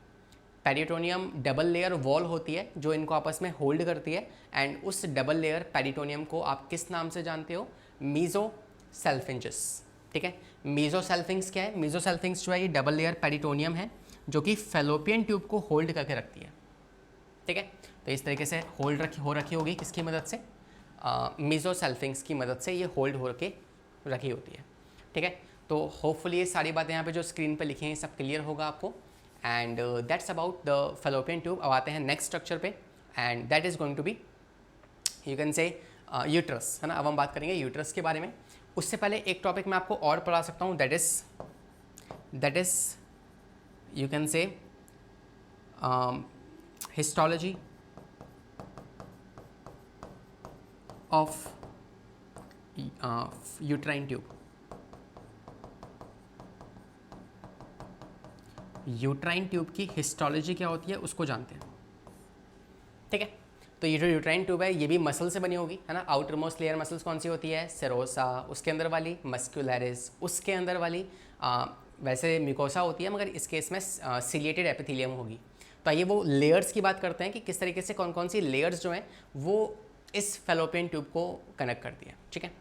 Peritoneum double layer wall होती है जो इनको आपस में होल्ड करती है, एंड उस डबल लेयर पेरिटोनियम को आप किस नाम से जानते हो? मीजोसेल्फिंजेस, ठीक है। मीजोसेल्फिंग्स क्या है? मीजोसेल्फिंग्स जो है ये डबल लेयर पेरिटोनियम है जो कि फेलोपियन ट्यूब को होल्ड करके रखती है, ठीक है। तो इस तरीके से होल्ड हो रखी होगी किसकी मदद से? मीजोसेल्फिंग्स की मदद से ये होल्ड हो के रखी होती है, ठीक है। तो होपफुली ये सारी बातें यहाँ पे जो स्क्रीन पे लिखी हैं सब क्लियर होगा आपको, and that's about the fallopian tube. अब आते हैं नेक्स्ट स्ट्रक्चर पे, and that is going to be you can say uterus, है ना। अब हम बात करेंगे यूट्रस के बारे में। उससे पहले एक टॉपिक मैं आपको और पढ़ा सकता हूँ, दैट इज़ यू कैन से histology of uterine tube. Uterine tube की हिस्टोलॉजी क्या होती है उसको जानते हैं, ठीक है। तो ये जो यूट्राइन ट्यूब है ये भी मसल से बनी होगी, है ना। आउटर मोस्ट लेयर मसल्स कौन सी होती है? सेरोसा, उसके अंदर वाली मस्कुलरिस, उसके अंदर वाली वैसे म्यूकोसा होती है, मगर इस केस में सिलिएटेड एपिथेलियम होगी। तो आइए वो लेयर्स की बात करते हैं कि किस तरीके से कौन कौन सी लेयर्स जो हैं वो इस फेलोपियन ट्यूब को कनेक्ट करती है, ठीक है।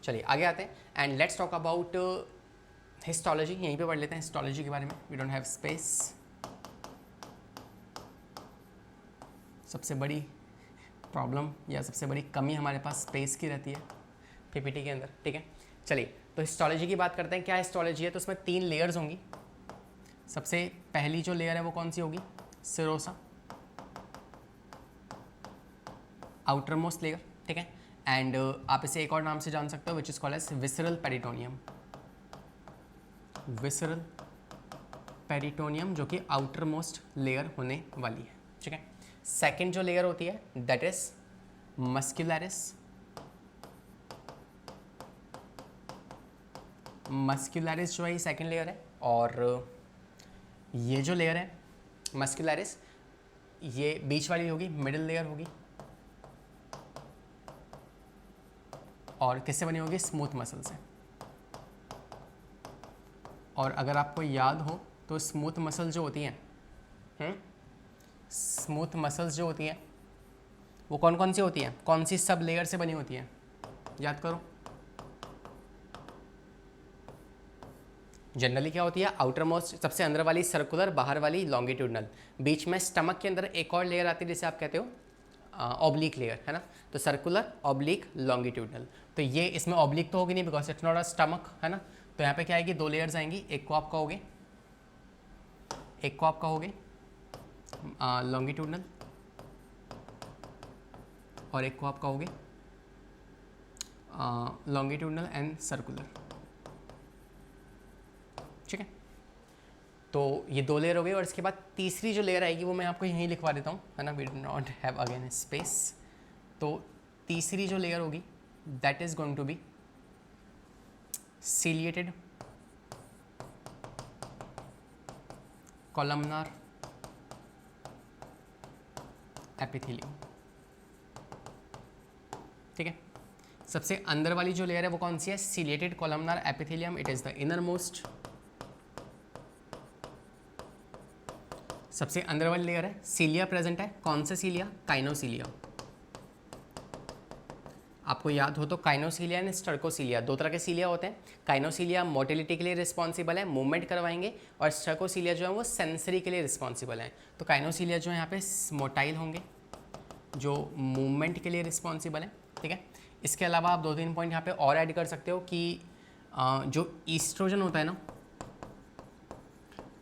चलिए आगे आते हैं, and let's talk about histology. यहीं पे पढ़ लेते हैं हिस्टोलॉजी के बारे में। We don't have space. सबसे बड़ी प्रॉब्लम या सबसे बड़ी कमी हमारे पास स्पेस की रहती है पीपीटी के अंदर, ठीक है। चलिए तो हिस्टोलॉजी की बात करते हैं। क्या हिस्टोलॉजी है? तो उसमें 3 लेयर्स होंगी। सबसे पहली जो लेयर है वो कौन सी होगी? सेरोसा, आउटर मोस्ट लेयर, ठीक है। एंड आप इसे एक और नाम से जान सकते हो which is called as visceral peritoneum. Visceral peritoneum जो कि आउटर मोस्ट लेयर होने वाली है, ठीक है। सेकेंड जो लेयर होती है दैट इज मस्कुलरिस। मस्कुलरिस जो है ये सेकेंड लेयर है, और ये जो लेयर है मस्कुलरिस ये बीच वाली होगी, मिडिल लेयर होगी, और किससे बनी होगी? स्मूथ मसल से। और अगर आपको याद हो तो स्मूथ मसल जो होती हैं स्मूथ मसल्स जो होती हैं वो कौन कौन सी होती हैं? कौन सी सब लेयर से बनी होती हैं? याद करो। जनरली क्या होती है? आउटर मोस्ट सबसे अंदर वाली सर्कुलर, बाहर वाली लॉन्गिट्यूडनल, बीच में स्टमक के अंदर एक और लेयर आती है जिसे आप कहते हो ऑब्लिक लेयर, है ना। तो सर्कुलर, ऑब्लिक, लॉन्गिट्यूडनल। तो ये इसमें ऑब्लिक तो होगी नहीं because it's not a stomach, है ना। तो यहाँ पे क्या आएगी? 2 लेयर्स आएंगी। एक को आप कहोगे लॉन्गिट्यूडनल, और एक को आप कहोगे लॉन्गिट्यूडनल एंड सर्कुलर, ठीक है। तो ये 2 लेयर हो गई, और इसके बाद तीसरी जो लेयर आएगी वो मैं आपको यहीं लिखवा देता हूँ, है ना। We do not have again space. तो तीसरी जो लेयर होगी that is going to be ciliated columnar epithelium, ठीक है। सबसे अंदर वाली जो लेयर है वो कौन सी है? ciliated columnar epithelium, it is the inner most. सबसे अंदर वाली लेयर है, सीलिया प्रेजेंट है। कौन सा सीलिया? काइनोसीलिया। आपको याद हो तो काइनोसीलिया एंड स्टर्कोसीलिया 2 तरह के सीलिया होते हैं। काइनोसीलिया मोटिलिटी के लिए रिस्पॉन्सिबल है, मूवमेंट करवाएंगे, और स्टर्कोसीलिया जो है वो सेंसरी के लिए रिस्पॉन्सिबल है। तो काइनोसीलिया जो है यहाँ पे मोटाइल होंगे जो मूवमेंट के लिए रिस्पॉन्सिबल है, ठीक है। इसके अलावा आप 2-3 पॉइंट यहाँ पे और ऐड कर सकते हो कि जो ईस्ट्रोजन होता है ना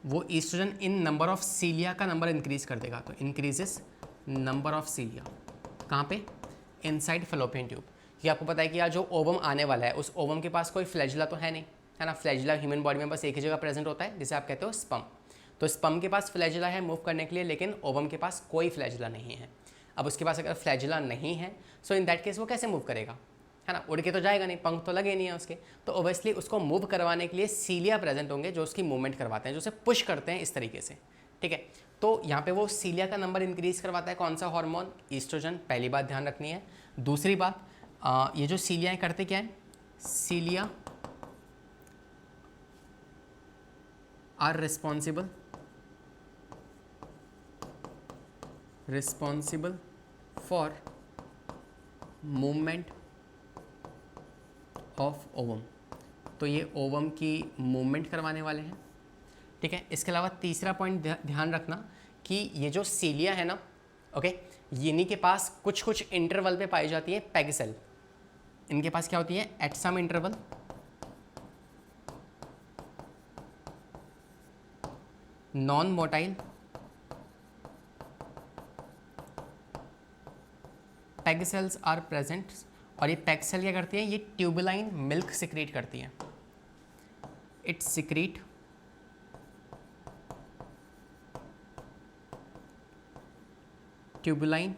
वो oestrogen in number of cilia का नंबर इंक्रीज कर देगा। तो इंक्रीजेस नंबर ऑफ सीलिया कहाँ पे? Inside fallopian tube. ये आपको पता है कि यार जो ओवम आने वाला है उस ओवम के पास कोई फ्लैजिला तो है नहीं, है ना। फ्लैजिला ह्यूमन बॉडी में बस एक ही जगह प्रेजेंट होता है जिसे आप कहते हो स्पम। तो स्पम के पास फ्लैजिला है मूव करने के लिए, लेकिन ओवम के पास कोई फ्लैजिला नहीं है। अब उसके पास अगर फ्लैजिला नहीं है सो इन दैट केस वो कैसे मूव करेगा, है ना। उड़ के तो जाएगा नहीं, पंख तो लगे नहीं है उसके। तो ओबियसली उसको मूव करवाने के लिए सीलिया प्रेजेंट होंगे जो उसकी मूवमेंट करवाते हैं, जो उसे पुश करते हैं इस तरीके से, ठीक है। तो यहाँ पे वो सीलिया का नंबर इंक्रीज करवाता है कौन सा हार्मोन, ईस्ट्रोजन, पहली बात ध्यान रखनी है। दूसरी बात ये जो सीलिया करते क्या है, cilia are responsible for movement of ovum, तो ये ओवम की मूवमेंट करवाने वाले हैं, ठीक है। इसके अलावा तीसरा पॉइंट ध्यान रखना कि ये जो सीलिया है ना, ओके, इन्हीं के पास कुछ कुछ इंटरवल पे पाई जाती है पेग सेल। इनके पास क्या होती है, at some interval non motile peg cells are present, और ये पेग सेल क्या करती है, ये ट्यूबुलाइन मिल्क सिक्रीट करती है। इट सिक्रीट ट्यूबुलाइन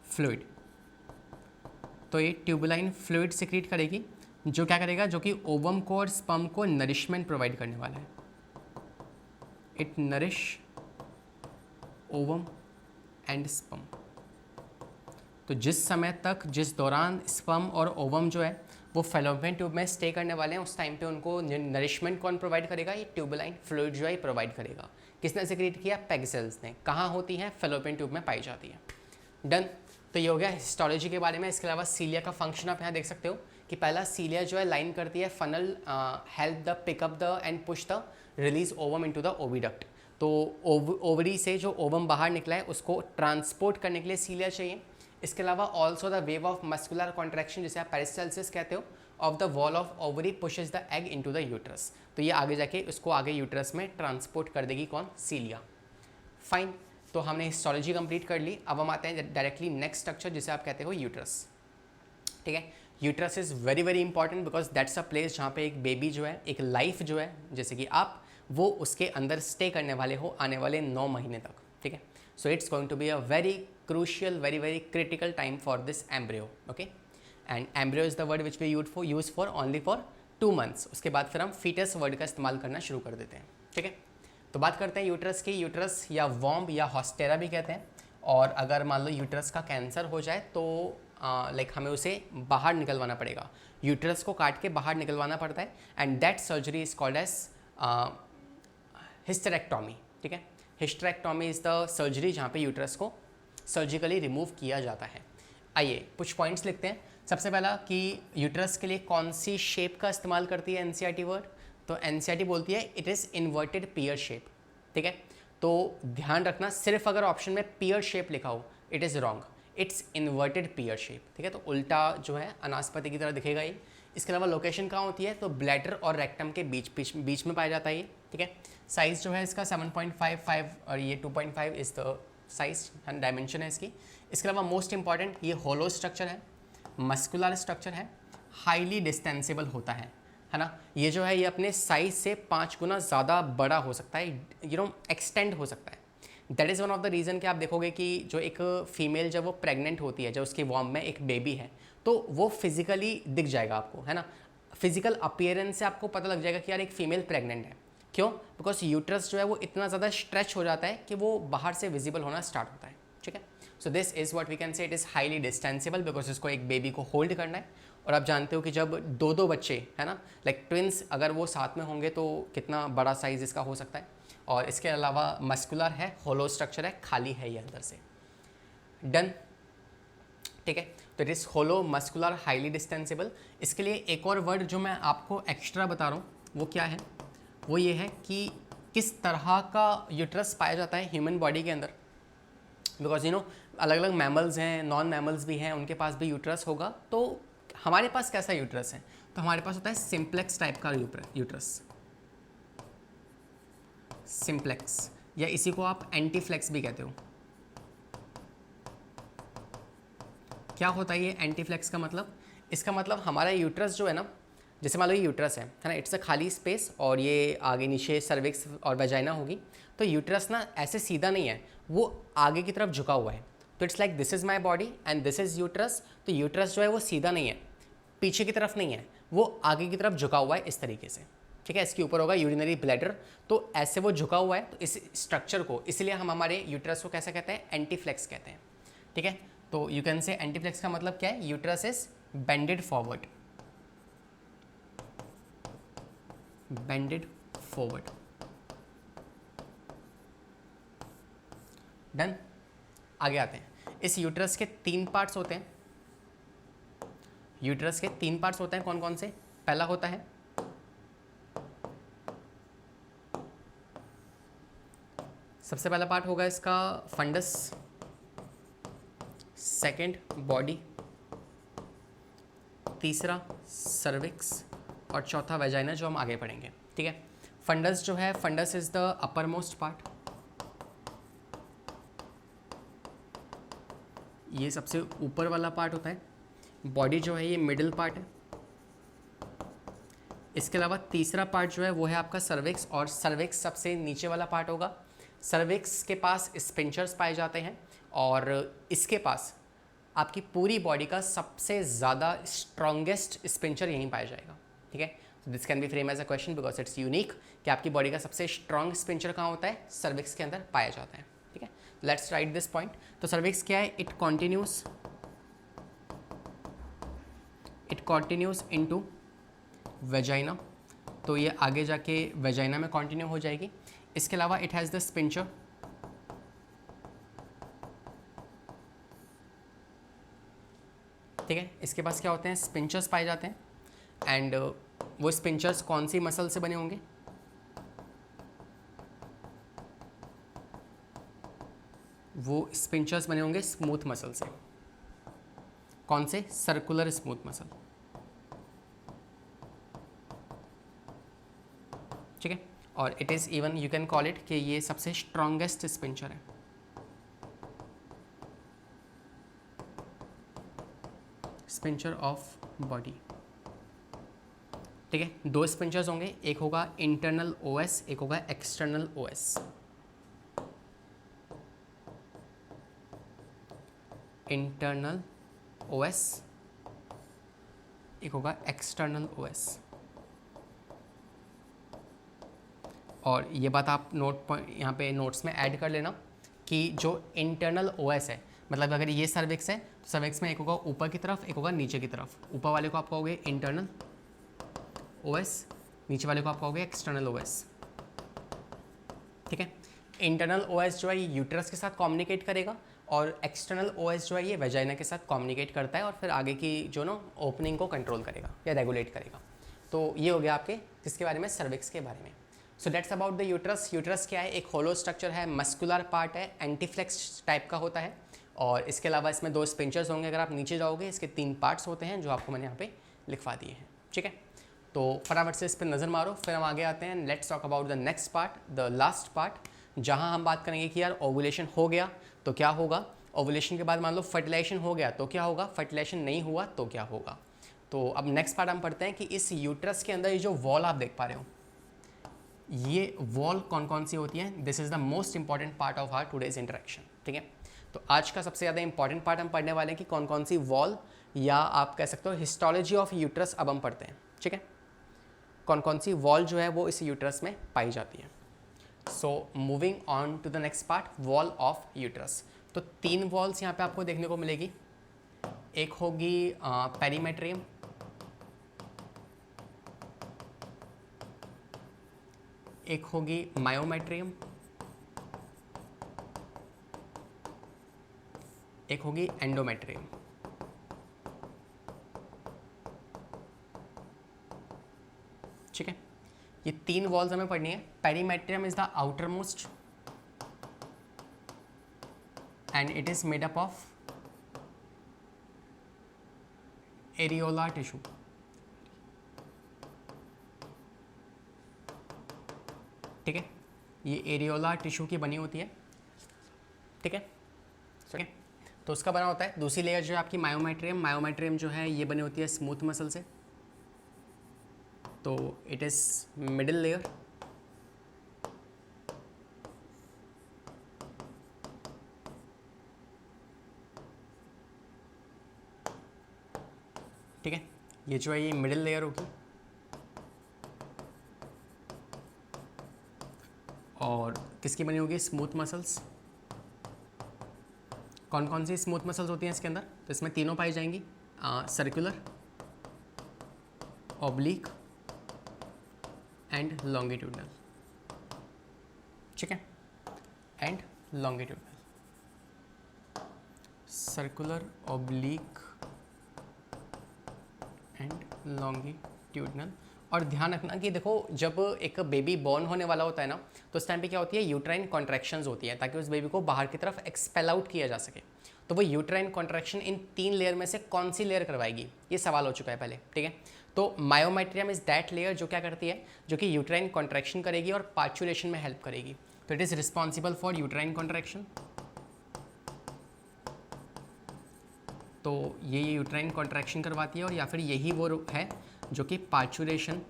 फ्लूइड, तो ये ट्यूबुलाइन फ्लूइड सिक्रीट करेगी, जो क्या करेगा, जो कि ओवम को और स्पर्म को नरिशमेंट प्रोवाइड करने वाला है। It nourish ovum and sperm, तो जिस समय तक, जिस दौरान स्पर्म और ओवम जो है वो फेलोपियन ट्यूब में स्टे करने वाले हैं, उस टाइम पे उनको नरिशमेंट कौन प्रोवाइड करेगा, ये ट्यूबुलाइन फ्लूइड जो है प्रोवाइड करेगा। किसने सिक्रीट किया, पेग सेल्स ने। कहाँ होती है, फेलोपियन ट्यूब में पाई जाती है। डन। तो ये हो गया हिस्टोलॉजी के बारे में। इसके अलावा सीलिया का फंक्शन आप यहाँ देख सकते हो कि पहला सीलिया जो है लाइन करती है funnel, help the pick up the end push the release ovum into the oviduct. तो ओवरी से जो ओवम बाहर निकला है उसको ट्रांसपोर्ट करने के लिए सीलिया चाहिए। इसके अलावा also the wave of muscular contraction, जिसे आप पेरिस्टाल्सिस कहते हो, of the wall of ovary pushes the egg into the uterus. तो ये आगे जाके उसको आगे यूट्रस में ट्रांसपोर्ट कर देगी कौन, सीलिया। फाइन, तो हमने हिस्टोलॉजी कंप्लीट कर ली। अब हम आते हैं डायरेक्टली नेक्स्ट स्ट्रक्चर जिसे आप कहते हो यूट्रस, ठीक है। Uterus is very very important because that's a place जहाँ पे एक बेबी जो है, एक लाइफ जो है, जैसे कि आप, वो उसके अंदर स्टे करने वाले हो आने वाले 9 महीने तक, ठीक है। So it's going to be a very crucial, very very critical time for this embryo, okay. And embryo is the word which we use for only for 2 months। उसके बाद फिर हम फीटस वर्ड का इस्तेमाल करना शुरू कर देते हैं, ठीक है। तो बात करते हैं यूट्रस की। यूट्रस या वॉम्ब या हॉस्टेरा भी कहते हैं। और अगर मान लो यूट्रस का कैंसर हो जाए तो लाइक हमें उसे बाहर निकलवाना पड़ेगा, यूट्रस को काट के बाहर निकलवाना पड़ता है। And that surgery is called as hysterectomy, ठीक है। हिस्टेरेक्टोमी इज़ द सर्जरी जहाँ पे यूट्रस को सर्जिकली रिमूव किया जाता है। आइए कुछ पॉइंट्स लिखते हैं। सबसे पहला कि यूट्रस के लिए कौन सी शेप का इस्तेमाल करती है एनसीईआरटी वर्ड, तो एनसीईआरटी बोलती है it is inverted peer shape, ठीक है। तो ध्यान रखना, सिर्फ अगर ऑप्शन में पियर शेप लिखा हो it is wrong, it's inverted peer shape, ठीक है। तो उल्टा जो है अनासपति की तरह दिखेगा ये। इसके अलावा लोकेशन कहाँ होती है, तो ब्लैडर और रेक्टम के बीच में पाया जाता है ये, ठीक है। साइज़ जो है इसका 7.55 और ये 2.5 इज़ द साइज डायमेंशन है इसकी। इसके अलावा मोस्ट इंपॉर्टेंट, ये होलो स्ट्रक्चर है, मस्कुलर स्ट्रक्चर है, हाईली डिस्टेंसिबल होता है ना। ये जो है ये अपने साइज से 5 गुना ज़्यादा बड़ा हो सकता है, एक्सटेंड हो सकता है। That is one of the reason कि आप देखोगे कि जो एक फीमेल जब वो प्रेग्नेंट होती है, जब उसकी वॉर्म में एक बेबी है, तो वो फिजिकली दिख जाएगा आपको, है ना। फिजिकल अपीयरेंस से आपको पता लग जाएगा कि यार एक फीमेल प्रेग्नेंट है। क्यों? बिकॉज यूट्रस जो है वो इतना ज़्यादा स्ट्रेच हो जाता है कि वो बाहर से विजिबल होना स्टार्ट होता है, ठीक है। So this is what we can say, it is highly distensible because इसको एक बेबी को होल्ड करना है। और आप जानते हो कि जब 2 बच्चे, है ना, लाइक ट्विंस, अगर वो साथ में होंगे तो कितना बड़ा साइज़ इसका हो सकता है। और इसके अलावा मस्कुलर है, होलो स्ट्रक्चर है, खाली है ये अंदर से। डन, ठीक है। तो it is hollow muscular highly distensible. इसके लिए एक और वर्ड जो मैं आपको एक्स्ट्रा बता रहा हूँ वो क्या है, वो ये है कि किस तरह का यूट्रस पाया जाता है ह्यूमन बॉडी के अंदर। बिकॉज अलग अलग मैमल्स हैं, नॉन मैमल्स भी हैं, उनके पास भी यूट्रस होगा। तो हमारे पास कैसा यूट्रस है, तो हमारे पास होता है सिंप्लेक्स टाइप का यूट्रस, सिंप्लेक्स, या इसी को आप एंटीफ्लेक्स भी कहते हो। क्या होता है ये एंटीफ्लेक्स का मतलब? इसका मतलब हमारा यूट्रस जो है ना, जैसे मान लो ये यूट्रस है ना, इट्स अ खाली स्पेस और ये आगे नीचे सर्विक्स और वेजाइना होगी। तो यूट्रस ना ऐसे सीधा नहीं है, वो आगे की तरफ झुका हुआ है। तो it's like this is my body and this is uterus. तो यूट्रस जो है वो सीधा नहीं है, पीछे की तरफ नहीं है, वो आगे की तरफ झुका हुआ है इस तरीके से, ठीक है, इसके ऊपर होगा यूरिनरी ब्लैडर। तो ऐसे वो झुका हुआ है, तो इस स्ट्रक्चर को इसलिए हम हमारे यूट्रस को कैसे कहते हैं, एंटीफ्लेक्स कहते हैं। ठीक है, तो यू कैन से एंटीफ्लेक्स का मतलब क्या है, uterus is bended forward, bended forward. Done. आगे आते हैं। इस यूट्रस के 3 पार्ट्स होते हैं। यूट्रस के 3 पार्ट्स होते हैं, कौन कौन से? पहला होता है सबसे पहला पार्ट होगा इसका फंडस, सेकंड बॉडी, तीसरा सर्विक्स और चौथा वेजाइना, जो हम आगे पढ़ेंगे। ठीक है, फंडस जो है, fundus is the upper most part, ये सबसे ऊपर वाला पार्ट होता है। बॉडी जो है ये मिडिल पार्ट है। इसके अलावा तीसरा पार्ट जो है वो है आपका सर्विक्स, और सर्विक्स सबसे नीचे वाला पार्ट होगा। सर्विक्स के पास स्पिंचर्स पाए जाते हैं और इसके पास आपकी पूरी बॉडी का सबसे ज़्यादा स्ट्रॉन्गेस्ट स्पिंचर यहीं पाया जाएगा। ठीक है, this can be frame as a question because it's unique कि आपकी बॉडी का सबसे स्ट्रॉन्ग स्पिंचर कहाँ होता है, सर्विक्स के अंदर पाया जाता है। ठीक है, लेट्स राइट दिस पॉइंट। तो सर्विक्स क्या है, इट कॉन्टिन्यूस इनटू वेजाइना, तो ये आगे जाके वेजाइना में कंटिन्यू हो जाएगी। इसके अलावा इट हैज़ द स्पिंचर, ठीक है, इसके पास क्या होते हैं, स्पिंचर्स पाए जाते हैं। एंड वो स्पिंचर्स कौन सी मसल से बने होंगे, वो स्पिंचर्स बने होंगे स्मूथ मसल से। कौन से, सर्कुलर स्मूथ मसल। ठीक है, और it is even you can call it कि ये सबसे स्ट्रॉन्गेस्ट स्पिंचर है। Sphincter of body. ठीक है, 2 स्पिंचर्स होंगे, एक होगा इंटरनल ओएस, एक होगा एक्सटर्नल ओएस। इंटरनल ओएस, एक होगा एक्सटर्नल ओएस। और ये बात आप नोट पॉइंट यहाँ पे नोट्स में ऐड कर लेना कि जो इंटरनल ओएस है, मतलब अगर ये सर्विक्स है तो सर्विक्स में एक होगा ऊपर की तरफ, एक होगा नीचे की तरफ। ऊपर वाले को आप कहोगे इंटरनल ओएस, नीचे वाले को आप कहोगे एक्सटर्नल ओएस। ठीक है, इंटरनल ओएस जो है ये यूट्रस के साथ कम्युनिकेट करेगा और एक्सटर्नल ओएस जो है ये वेजाइना के साथ कम्युनिकेट करता है और फिर आगे की जो ना ओपनिंग को कंट्रोल करेगा या रेगुलेट करेगा। तो ये हो गया आपके किसके बारे में, सर्विक्स के बारे में। So that's about the uterus. Uterus क्या है, एक होलो स्ट्रक्चर है, मस्कुलर पार्ट है, एंटीफ्लेक्स टाइप का होता है और इसके अलावा इसमें 2 स्पिंचर्स होंगे। अगर आप नीचे जाओगे इसके 3 पार्ट्स होते हैं जो आपको मैंने यहाँ पे लिखवा दिए हैं। ठीक है, तो फटाफट से इस पर नज़र मारो, फिर हम आगे आते हैं। Let's talk about the next part, the last part, जहाँ हम बात करेंगे कि यार ओवुलेशन हो गया तो क्या होगा, ओवुलेशन के बाद मान लो फर्टिलाइजेशन हो गया तो क्या होगा, फर्टिलाइजेशन नहीं हुआ तो क्या होगा। तो अब नेक्स्ट पार्ट हम पढ़ते हैं कि इस यूट्रस के अंदर ये जो वॉल आप देख पा रहे हो, ये वॉल कौन कौन सी होती है। This is the most important part of our today's interaction. ठीक है, तो आज का सबसे ज़्यादा इंपॉर्टेंट पार्ट हम पढ़ने वाले हैं कि कौन कौन सी वॉल, या आप कह सकते हो हिस्टोलॉजी ऑफ यूट्रस अब हम पढ़ते हैं। ठीक है, कौन कौन सी वॉल जो है वो इस यूट्रस में पाई जाती है। So moving on to the next part, wall of uterus. तो 3 वॉल्स यहाँ पे आपको देखने को मिलेगी। एक होगी पेरीमेट्रियम, एक होगी मायोमेट्रियम, एक होगी एंडोमेट्रियम। ठीक है, ये 3 वॉल्स हमें पढ़नी है। Perimetrium is the outer most and it is made up of areola tissue. ठीक है, ये एरियोला टिश्यू की बनी होती है। ठीक है, ठीक है, तो उसका बना होता है। दूसरी लेयर जो है आपकी मायोमेट्रियम, मायोमेट्रियम जो है ये बनी होती है स्मूथ मसल से, तो इट इज़ मिडिल लेयर। ठीक है, ये जो है ये मिडिल लेयर होगी। किसकी बनी होगी? Smooth muscles. कौन कौन सी स्मूथ मसल्स होती हैं इसके अंदर? तो इसमें तीनों पाई जाएंगी, सर्कुलर, ऑब्लिक एंड लॉन्गिट्यूडनल। ठीक है, and longitudinal, circular, oblique and longitudinal. और ध्यान रखना कि देखो जब एक बेबी बॉर्न होने वाला होता है ना, तो उस टाइम पे क्या होती है? यूट्राइन कॉन्ट्रैक्शंस होती है, ताकि उस बेबी को बाहर की तरफ एक्सपेल आउट किया जा सके। तो वो यूट्राइन कॉन्ट्रैक्शन इन 3 लेयर में से कौन सी लेयर करवाएगी, ये सवाल हो चुका है पहले। ठीक है, तो मायोमेट्रियम इज दैट लेयर जो क्या करती है? जो कि यूट्राइन कॉन्ट्रैक्शन करेगी और पार्चुलेशन में हेल्प करेगी। तो it is responsible for uterine contraction. तो ये यूट्राइन कॉन्ट्रैक्शन करवाती है, और या फिर यही वो है जो कि पार्चुलेशन,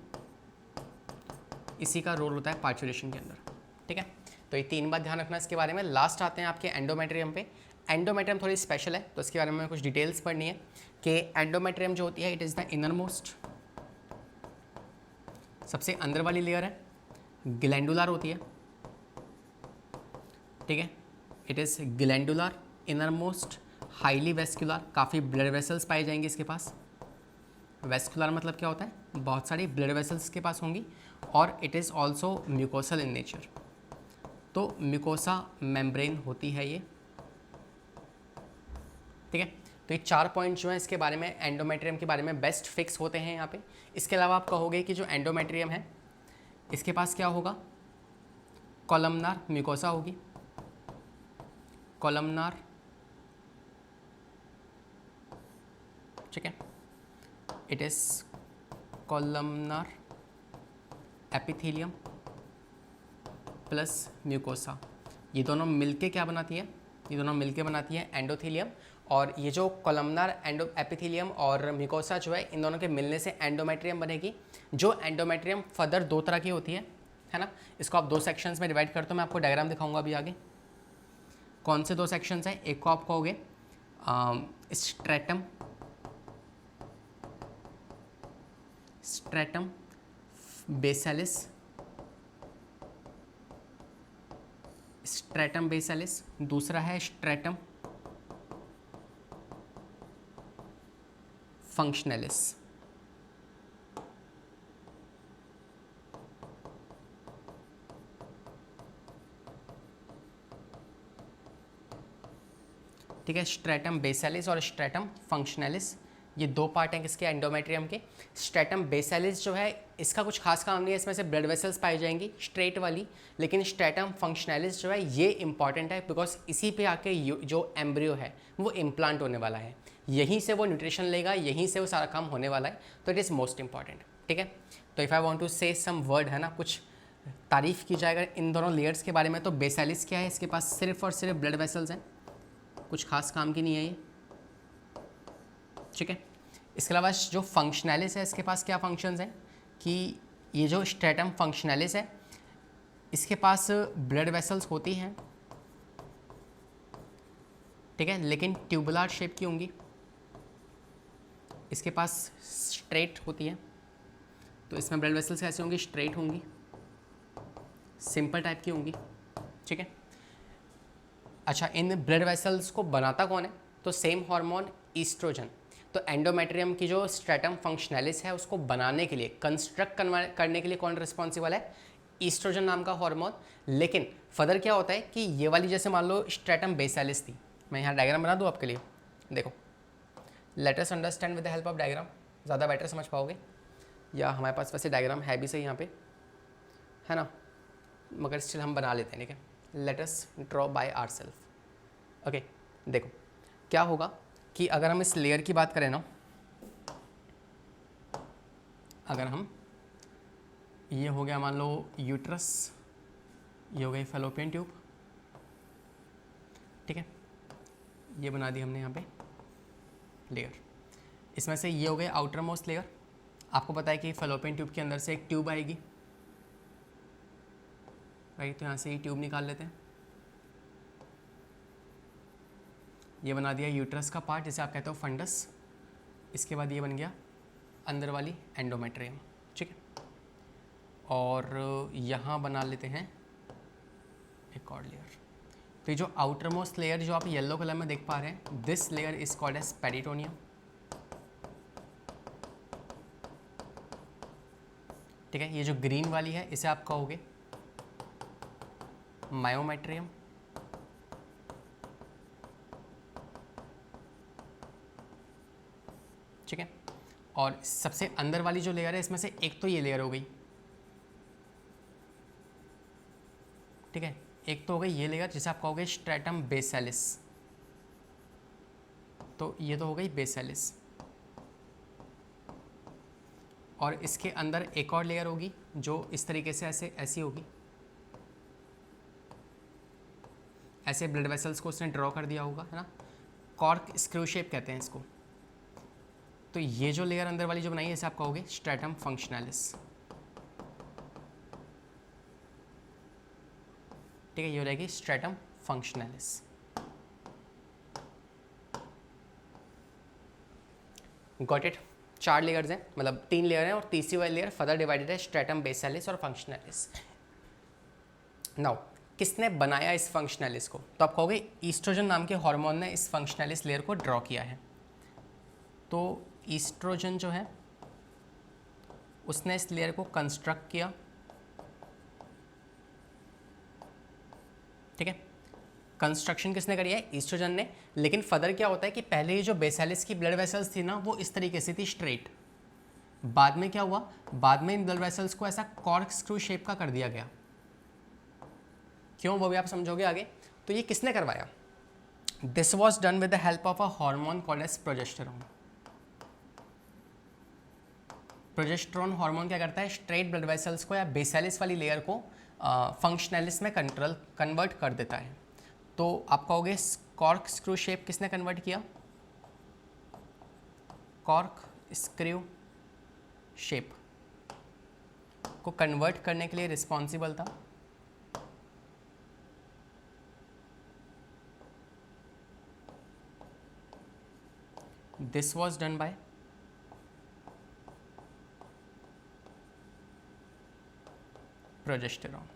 इसी का रोल होता है पार्चुलेशन के अंदर। ठीक है, तो ये 3 बात ध्यान रखना इसके बारे में। लास्ट आते हैं आपके एंडोमेट्रियम पे। एंडोमेट्रियम थोड़ी स्पेशल है, तो इसके बारे में कुछ डिटेल्स पढ़नी है कि एंडोमेट्रियम जो होती है, it is the inner most, सबसे अंदर वाली लेयर है, ग्लैंडुलर होती है। ठीक है, it is glandular, inner most, highly vascular, काफ़ी ब्लड वेसल्स पाई जाएंगी इसके पास। वेस्कुलर मतलब क्या होता है? बहुत सारी ब्लड वेसल्स के पास होंगी। और it is also mucosal in nature, तो म्यूकोसा मेम्ब्रेन होती है ये। ठीक है, तो ये 4 पॉइंट जो है इसके बारे में, एंडोमेट्रियम के बारे में बेस्ट फिक्स होते हैं यहाँ पे। इसके अलावा आप कहोगे कि जो एंडोमेट्रियम है इसके पास क्या होगा? कॉलमनार म्यूकोसा होगी, कॉलमनार। ठीक है, it is columnar epithelium plus mucosa. ये दोनों मिलके क्या बनाती है? ये दोनों मिलके बनाती है एंडोथेलियम। और ये जो कॉलमनार एपिथेलियम और म्यूकोसा जो है, इन दोनों के मिलने से एंडोमेट्रियम बनेगी। जो एंडोमेट्रियम फर्दर 2 तरह की होती है ना। इसको आप 2 सेक्शंस में डिवाइड करते हो, मैं आपको डायग्राम दिखाऊंगा अभी आगे। कौन से 2 सेक्शंस हैं? एक को आप कहोगे स्ट्रेटम, स्ट्रेटम बेसालिस, स्ट्रेटम बेसालिस। दूसरा है स्ट्रेटम फंक्शनलिस। ठीक है, स्ट्रेटम बेसालिस और स्ट्रेटम फंक्शनलिस, ये 2 पार्ट हैं किसके? एंडोमेट्रियम के। स्ट्रेटम बेसालिस जो है, इसका कुछ खास काम नहीं है, इसमें से ब्लड वेसल्स पाई जाएंगी स्ट्रेट वाली। लेकिन स्ट्रेटम फंक्शनलिस जो है ये इंपॉर्टेंट है, बिकॉज इसी पे आके जो एम्ब्रियो है वो इम्प्लांट होने वाला है, यहीं से वो न्यूट्रिशन लेगा, यहीं से वो सारा काम होने वाला है। तो इट इज़ मोस्ट इंपॉर्टेंट। ठीक है, तो इफ़ आई वॉन्ट टू से सम वर्ड है ना, कुछ तारीफ की जाए अगर इन दोनों लेयर्स के बारे में, तो बेसालिस क्या है? इसके पास सिर्फ और सिर्फ ब्लड वेसल्स हैं, कुछ खास काम की नहीं है ये। ठीक है, इसके अलावा जो फंक्शनलिस है, इसके पास क्या फंक्शंस हैं कि ये जो स्ट्रेटम फंक्शनलिस है, इसके पास ब्लड वेसल्स होती हैं। ठीक है, लेकिन ट्यूबुलर शेप की होंगी। इसके पास स्ट्रेट होती है, तो इसमें ब्लड वेसल्स कैसे होंगी? स्ट्रेट होंगी, सिंपल टाइप की होंगी। ठीक है, अच्छा, इन ब्लड वेसल्स को बनाता कौन है? तो सेम हार्मोन ईस्ट्रोजन। तो एंडोमेट्रियम की जो स्ट्रेटम फंक्शनलिस है, उसको बनाने के लिए, कंस्ट्रक्ट करने के लिए कौन रिस्पॉन्सिबल है? ईस्ट्रोजन नाम का हार्मोन। लेकिन फर्दर क्या होता है कि ये वाली, जैसे मान लो स्ट्रेटम बेसालिस थी, मैं यहाँ डायग्राम बना दूँ आपके लिए, देखो, let us understand with the help of diagram, ज़्यादा बेटर समझ पाओगे। या हमारे पास वैसे डायग्राम है भी सही यहाँ पे, है ना, मगर स्टिल हम बना लेते हैं। ठीक है, let us draw by ourself. Okay, देखो क्या होगा कि अगर हम इस लेयर की बात करें ना, अगर हम, ये हो गया मान लो यूट्रस, ये हो गई फैलोपियन ट्यूब। ठीक है, ये बना दी हमने यहाँ पे लेयर। इसमें से ये हो गए आउटर मोस्ट लेयर। आपको पता है कि फैलोपियन ट्यूब के अंदर से एक ट्यूब आएगी, राइट, तो यहाँ से ये ट्यूब निकाल लेते हैं। ये बना दिया यूट्रस का पार्ट, जिसे आप कहते हो फंडस। इसके बाद ये बन गया अंदर वाली एंडोमेट्रियम। ठीक है, और यहाँ बना लेते हैं एक और लेयर। तो ये जो आउटर मोस्ट लेयर जो आप येलो कलर में देख पा रहे हैं, this layer is called as peritoneum. ठीक है, ये जो ग्रीन वाली है इसे आप कहोगे मायोमेट्रियम। ठीक है, और सबसे अंदर वाली जो लेयर है इसमें से एक तो ये लेयर हो गई। ठीक है, एक तो हो गई ये लेयर जिसे आप कहोगे स्ट्रेटम बेसिलिस। तो ये तो हो गई बेसिलिस, और इसके अंदर एक और लेयर होगी जो इस तरीके से ऐसी होगी। ऐसे ब्लड वेसल्स को उसने ड्रॉ कर दिया होगा, है ना, कॉर्क स्क्रू शेप कहते हैं इसको। तो ये जो लेयर अंदर वाली जो बनाई है इसे आप कहोगे स्ट्रेटम फंक्शनलिस। ठीक है, ये हो जाएगी stratum functionalis. Got it. 4 layers हैं, मतलब 3 लेयर हैं, और तीसरी वाली लेयर फर्दर डिवाइडेड है स्ट्रेटम बेसिलिस और फंक्शनलिस। नाउ किसने बनाया इस फंक्शनलिस को? तो आप कहोगे ईस्ट्रोजन नाम के हार्मोन ने इस फंक्शनलिस लेयर को ड्रॉ किया है। तो ईस्ट्रोजन जो है उसने इस लेयर को कंस्ट्रक्ट किया। ठीक है, कंस्ट्रक्शन किसने करी है? ईस्ट्रोजन ने। लेकिन फर्दर क्या होता है कि पहले ही जो बेसिलिस की ब्लड वेसल्स थी ना वो इस तरीके से थी स्ट्रेट। बाद में क्या हुआ? बाद में इन ब्लड वेसल्स को ऐसा कॉर्क स्क्रू शेप का कर दिया गया। क्यों, वो भी आप समझोगे आगे। तो ये किसने करवाया? This was done with the help of a hormone called as progesterone. Progesterone hormone क्या करता है? स्ट्रेट ब्लड वेसल्स को या बेसिलिस वाली लेयर को फंक्शनलिस में कन्वर्ट कर देता है। तो आप कहोगे कॉर्क स्क्रू शेप किसने कन्वर्ट किया? कॉर्क स्क्रू शेप को कन्वर्ट करने के लिए रिस्पॉन्सिबल था this was done by progesterone.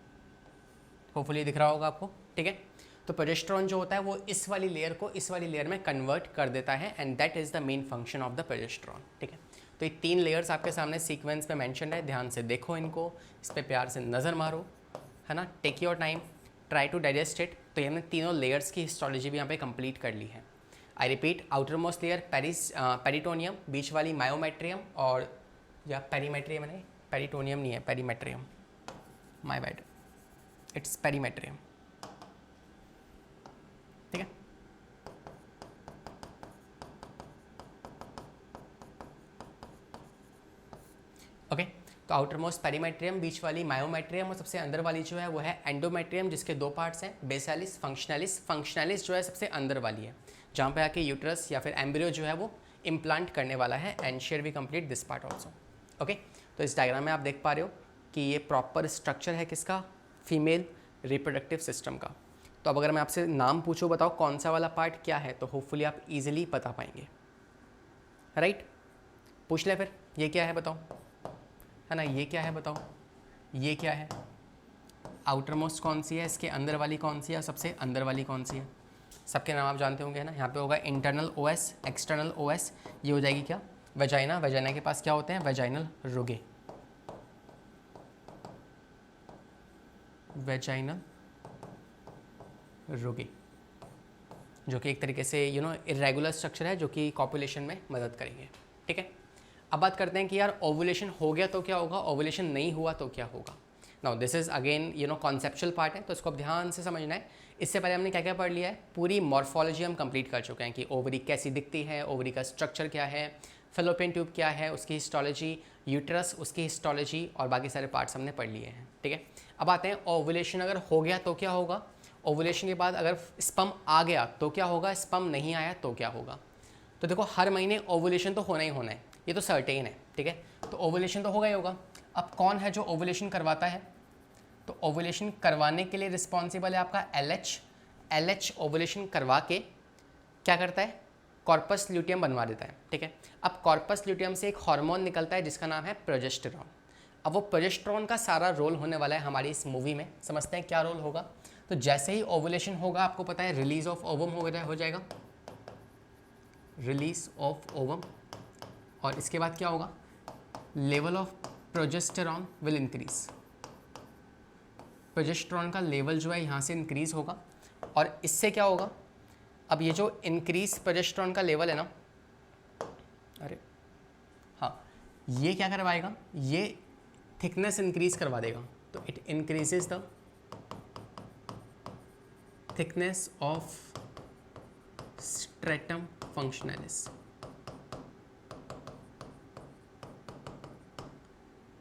Hopefully दिख रहा होगा आपको। ठीक है, तो प्रोजेस्टेरोन जो होता है वो इस वाली लेयर को इस वाली लेयर में कन्वर्ट कर देता है, and that is the main function of the progesterone. ठीक है, तो ये 3 लेयर्स आपके सामने सीक्वेंस में मेंशन है, ध्यान से देखो इनको, इस पर प्यार से नज़र मारो, है ना, take your time, try to digest it. तो ये हमने तीनों लेयर्स की हिस्टोलॉजी भी यहाँ पे कंप्लीट कर ली है। I repeat, outer most layer peritoneum, बीच वाली मायोमेट्रियम, और या पेरीमेट्रियम नहीं, पेरिटोनियम नहीं है, perimetrium, my bad, it's perimetrium. ठीक है, ओके। तो आउटर मोस्ट पेरीमेट्रियम, बीच वाली मायोमेट्रियम, और सबसे अंदर वाली जो है वो है एंडोमेट्रियम, जिसके 2 पार्ट्स हैं, बेसिलिस, फंक्शनलिस। फंक्शनलिस जो है सबसे अंदर वाली है, जहाँ पे आके यूट्रस या फिर एम्ब्रियो जो है वो इम्प्लांट करने वाला है। And here we complete this part also. Okay, तो इस डायग्राम में आप देख पा रहे हो कि ये प्रॉपर स्ट्रक्चर है किसका? फीमेल रिप्रोडक्टिव सिस्टम का। तो अब अगर मैं आपसे नाम पूछूं, बताओ कौन सा वाला पार्ट क्या है, तो होपफुली आप इजीली बता पाएंगे। राइट, पूछ ले फिर, ये क्या है बताओ, है ना, ये क्या है बताओ, ये क्या है, आउटर मोस्ट कौन सी है, इसके अंदर वाली कौन सी है, सबसे अंदर वाली कौन सी है? सबके नाम आप जानते होंगे, है ना। यहाँ पे होगा इंटरनल ओएस, एक्सटर्नल ओएस, ये हो जाएगी क्या? वेजाइना। वेजाइना के पास क्या होते हैं? वेजाइनल रुगे, वेजाइनल रुगे, जो कि एक तरीके से इरेगुलर स्ट्रक्चर है, जो कि कॉपुलेशन में मदद करेंगे। ठीक है, अब बात करते हैं कि यार ओवुलेशन हो गया तो क्या होगा, ओवुलेशन नहीं हुआ तो क्या होगा। Now this is again conceptual part है, तो इसको अब ध्यान से समझना है। इससे पहले हमने क्या क्या पढ़ लिया है? पूरी मॉर्फोलॉजी हम कंप्लीट कर चुके हैं कि ओवरी कैसी दिखती है, ओवरी का स्ट्रक्चर क्या है, फेलोपियन ट्यूब क्या है, उसकी हिस्टोलॉजी, यूट्रस उसकी हिस्टोलॉजी, और बाकी सारे पार्ट्स हमने पढ़ लिए हैं। ठीक है, अब आते हैं ओवुलेशन अगर हो गया तो क्या होगा, ओवुलेशन के बाद अगर स्पर्म आ गया तो क्या होगा, स्पर्म नहीं आया तो क्या होगा। तो देखो, हर महीने ओवुलेशन तो होना ही होना है, ये तो सर्टेन है। ठीक है, तो ओवुलेशन तो होगा ही होगा। अब कौन है जो ओवुलेशन करवाता है? तो ओवुलेशन करवाने के लिए रिस्पॉन्सिबल है आपका एलएच। एलएच ओवुलेशन करवा के क्या करता है? कॉर्पस ल्यूटियम बनवा देता है। ठीक है, अब कॉर्पस ल्यूटियम से एक हार्मोन निकलता है जिसका नाम है प्रोजेस्टेरॉन। अब वो प्रोजेस्टेरॉन का सारा रोल होने वाला है हमारी इस मूवी में। समझते हैं क्या रोल होगा। तो जैसे ही ओवुलेशन होगा आपको पता है रिलीज ऑफ ओवम हो जाएगा, रिलीज ऑफ ओवम, और इसके बाद क्या होगा, level of progesterone will increase, progesterone का लेवल जो है यहाँ से इंक्रीज होगा, और इससे क्या होगा, अब ये जो इंक्रीज प्रोजेस्टेरॉन का लेवल है ना, अरे हाँ, ये क्या करवाएगा, ये थिकनेस इंक्रीज करवा देगा, तो it increases the thickness of stratum functionalis.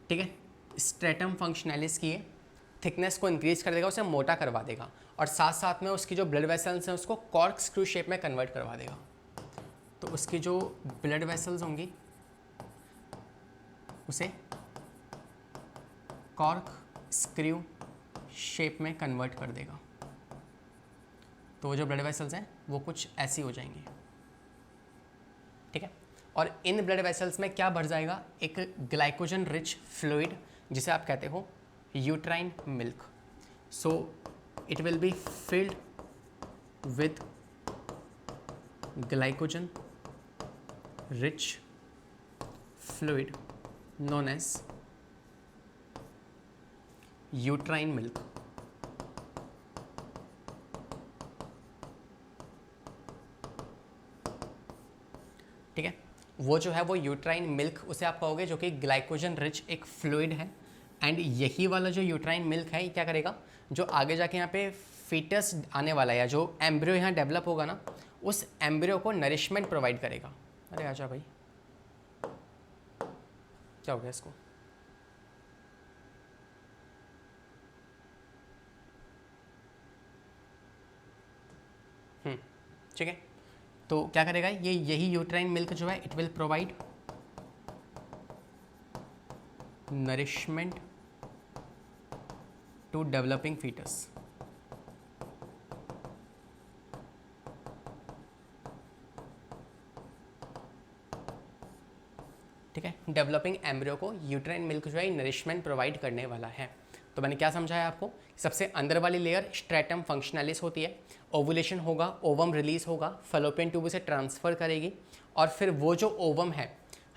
ठीक है, स्ट्रेटम फंक्शनलिस की थिकनेस को इंक्रीज कर देगा, उसे मोटा करवा देगा, और साथ साथ में उसकी जो ब्लड वेसल्स हैं उसको कॉर्क स्क्रू शेप में कन्वर्ट करवा देगा। तो उसकी जो ब्लड वेसल्स होंगी उसे कॉर्क स्क्रू शेप में कन्वर्ट कर देगा। तो वो जो ब्लड वेसल्स हैं वो कुछ ऐसी हो जाएंगी। ठीक है, और इन ब्लड वेसल्स में क्या भर जाएगा, एक ग्लाइकोजन रिच फ्लूइड जिसे आप कहते हो uterine milk. So it will be filled with glycogen rich fluid known as uterine milk. ठीक है, वो जो है वो यूट्राइन मिल्क उसे आप कहोगे, जो कि ग्लाइकोजन रिच एक फ्लूइड है, एंड यही वाला जो यूट्राइन मिल्क है ये क्या करेगा, जो आगे जाके यहाँ पे फीटस आने वाला है या जो एम्ब्रियो यहाँ डेवलप होगा ना, उस एम्ब्रियो को नरिशमेंट प्रोवाइड करेगा। अरे आजा भाई, क्या हो गया इसको, ठीक है, तो क्या करेगा ये, यही यूट्राइन मिल्क जो है it will provide nourishment to developing foetus. ठीक है, डेवलपिंग एम्ब्रियो को यूट्राइन मिल्क जो है नरिशमेंट प्रोवाइड करने वाला है। तो मैंने क्या समझाया आपको, सबसे अंदर वाली लेयर स्ट्रेटम फंक्शनलिस होती है, ओवुलेशन होगा, ओवम रिलीज होगा, फैलोपियन ट्यूब से ट्रांसफर करेगी, और फिर वो जो ओवम है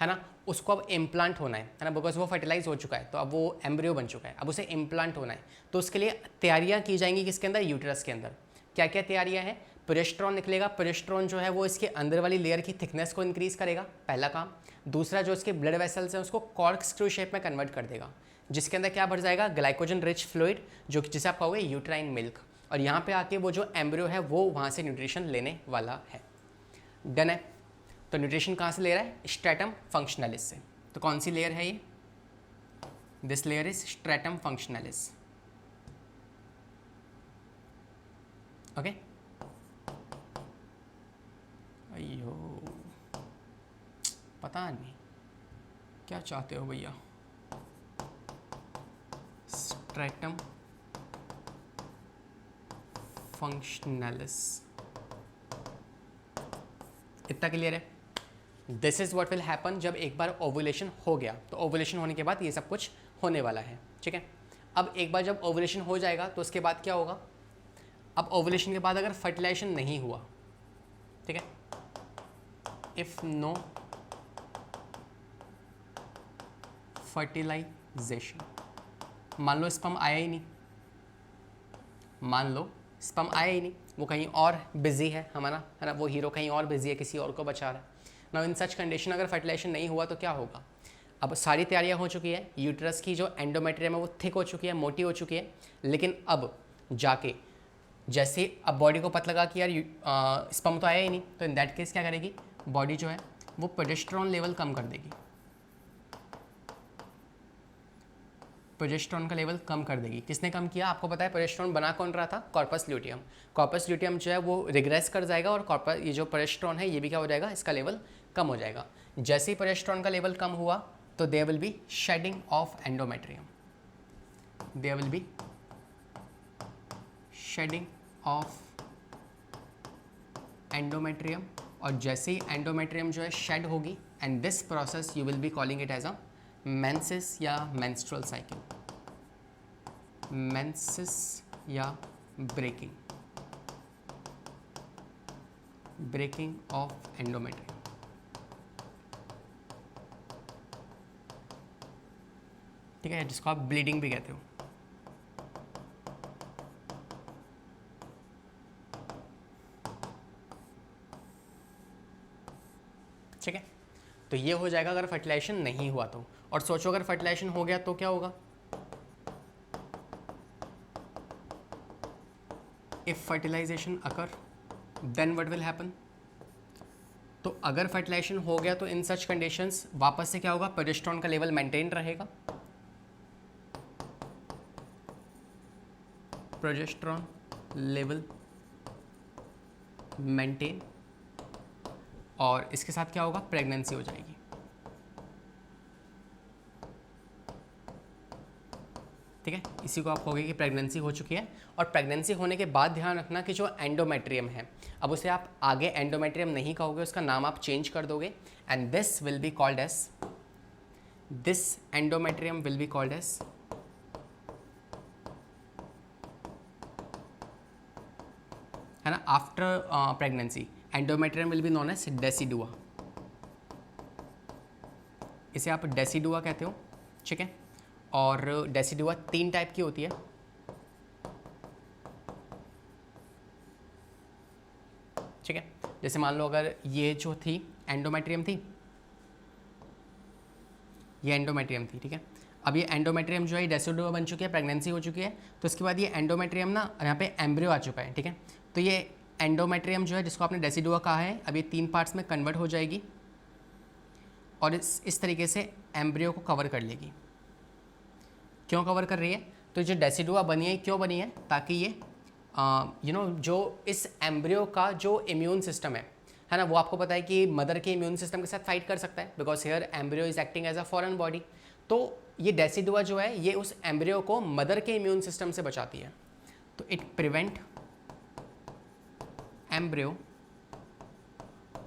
ना, उसको अब इम्प्लांट होना है ना, बिकॉज वो फर्टिलाइज हो चुका है, तो अब वो एम्ब्रियो बन चुका है, अब उसे इम्प्लांट होना है। तो उसके लिए तैयारियां की जाएंगी किसके अंदर, यूट्रस के अंदर। क्या क्या तैयारियां हैं, प्रोजेस्टेरॉन निकलेगा, प्रोजेस्टेरॉन जो है वो इसके अंदर वाली लेयर की थिकनेस को इंक्रीज करेगा, पहला काम। दूसरा, जो इसके ब्लड वेसल्स हैं उसको कॉर्क स्क्रू शेप में कन्वर्ट कर देगा, जिसके अंदर क्या भर जाएगा, ग्लाइकोजन रिच फ्लूइड, जो जिसे आप कहोगे यूट्राइन मिल्क, और यहाँ पे आके वो जो एम्ब्रियो है वो वहाँ से न्यूट्रिशन लेने वाला है। डन है, तो न्यूट्रिशन कहाँ से ले रहा है, स्ट्रेटम फंक्शनलिस से। तो कौन सी लेयर है ये, this layer is stratum functionalis. Okay, अयो पता नहीं क्या चाहते हो भैया, स्ट्रेटम फंक्शनलिस, इतना क्लियर है। This is what will happen जब एक बार ओवुलेशन हो गया, तो ओवुलेशन होने के बाद ये सब कुछ होने वाला है। ठीक है, अब एक बार जब ओवुलेशन हो जाएगा तो उसके बाद क्या होगा, अब ओवुलेशन के बाद अगर फर्टिलाइजेशन नहीं हुआ, ठीक है, इफ नो फर्टिलाइजेशन, मान लो स्पर्म आया ही नहीं, मान लो स्पर्म आया ही नहीं, वो कहीं और बिजी है हमारा, है ना, वो हीरो कहीं और बिजी है, किसी और को बचा रहा है ना। इन सच कंडीशन अगर फर्टिलाइजेशन नहीं हुआ तो क्या होगा, अब सारी तैयारियां हो चुकी है, यूट्रस की जो एंडोमेट्रियम है वो थिक हो चुकी है, मोटी हो चुकी है, लेकिन अब जाके जैसे अब बॉडी को पता लगा कि यार स्पर्म तो आया ही नहीं, तो इन दैट केस क्या करेगी बॉडी जो है वो प्रोजेस्टेरॉन लेवल कम कर देगी, प्रोजेस्टेरॉन का लेवल कम कर देगी। किसने कम किया, आपको पता है प्रोजेस्टेरॉन बना कौन रहा था, कॉर्पस ल्यूटियम। कॉर्पस ल्यूटियम जो है वो रिग्रेस कर जाएगा, और कॉर्पस ये जो प्रोजेस्टेरॉन है ये भी क्या हो जाएगा, इसका लेवल कम हो जाएगा। जैसे ही प्रोजेस्टेरॉन का लेवल कम हुआ तो there will be shedding of endometrium, there will be shedding of endometrium, और जैसे ही एंडोमेट्रियम जो है शेड होगी, and this process you will be calling it as a menses या मेंस्ट्रुअल साइकिल, मेंसेस या ब्रेकिंग ऑफ एंडोमेट्रियम। ठीक है, जिसको आप ब्लीडिंग भी कहते हो। ठीक है, तो ये हो जाएगा अगर फर्टिलाइजेशन नहीं हुआ तो। और सोचो अगर फर्टिलाइजेशन हो गया तो क्या होगा? If fertilization occur then what will happen? तो अगर फर्टिलाइजेशन हो गया तो इन सच कंडीशंस वापस से क्या होगा? प्रोजेस्टेरोन का लेवल मेंटेन रहेगा, प्रोजेस्टेरोन लेवल मेंटेन, और इसके साथ क्या होगा? प्रेगनेंसी हो जाएगी। ठीक है, इसी को आप कहोगे कि प्रेगनेंसी हो चुकी है। और प्रेगनेंसी होने के बाद ध्यान रखना कि जो एंडोमेट्रियम है, अब उसे आप आगे एंडोमेट्रियम नहीं कहोगे, उसका नाम आप चेंज कर दोगे, and this will be called as, this endometrium will be called as है ना, after pregnancy endometrium will be known as decidua. इसे आप डेसिडुआ कहते हो। ठीक है, और डेसिडुआ 3 टाइप की होती है। ठीक है, जैसे मान लो अगर ये जो थी एंडोमेट्रियम थी, ये एंडोमेट्रियम थी। ठीक है, अब ये एंडोमेट्रियम जो है डेसिडुआ बन चुकी है, प्रेगनेंसी हो चुकी है, तो इसके बाद ये एंडोमेट्रियम ना यहाँ पे एम्ब्रियो आ चुका है। ठीक है, तो ये एंडोमेट्रियम जो है जिसको आपने डेसिडुआ कहा है, अब ये 3 पार्ट्स में कन्वर्ट हो जाएगी और इस तरीके से एम्ब्रियो को कवर कर लेगी। क्यों कवर कर रही है? तो जो डेसिडुआ बनी है क्यों बनी है? ताकि ये जो इस एम्ब्रियो का जो इम्यून सिस्टम है ना, वो आपको पता है कि मदर के इम्यून सिस्टम के साथ फाइट कर सकता है, because here embryo is acting as a foreign body. तो ये डेसिडुआ जो है ये उस एम्ब्रियो को मदर के इम्यून सिस्टम से बचाती है। तो it prevent embryo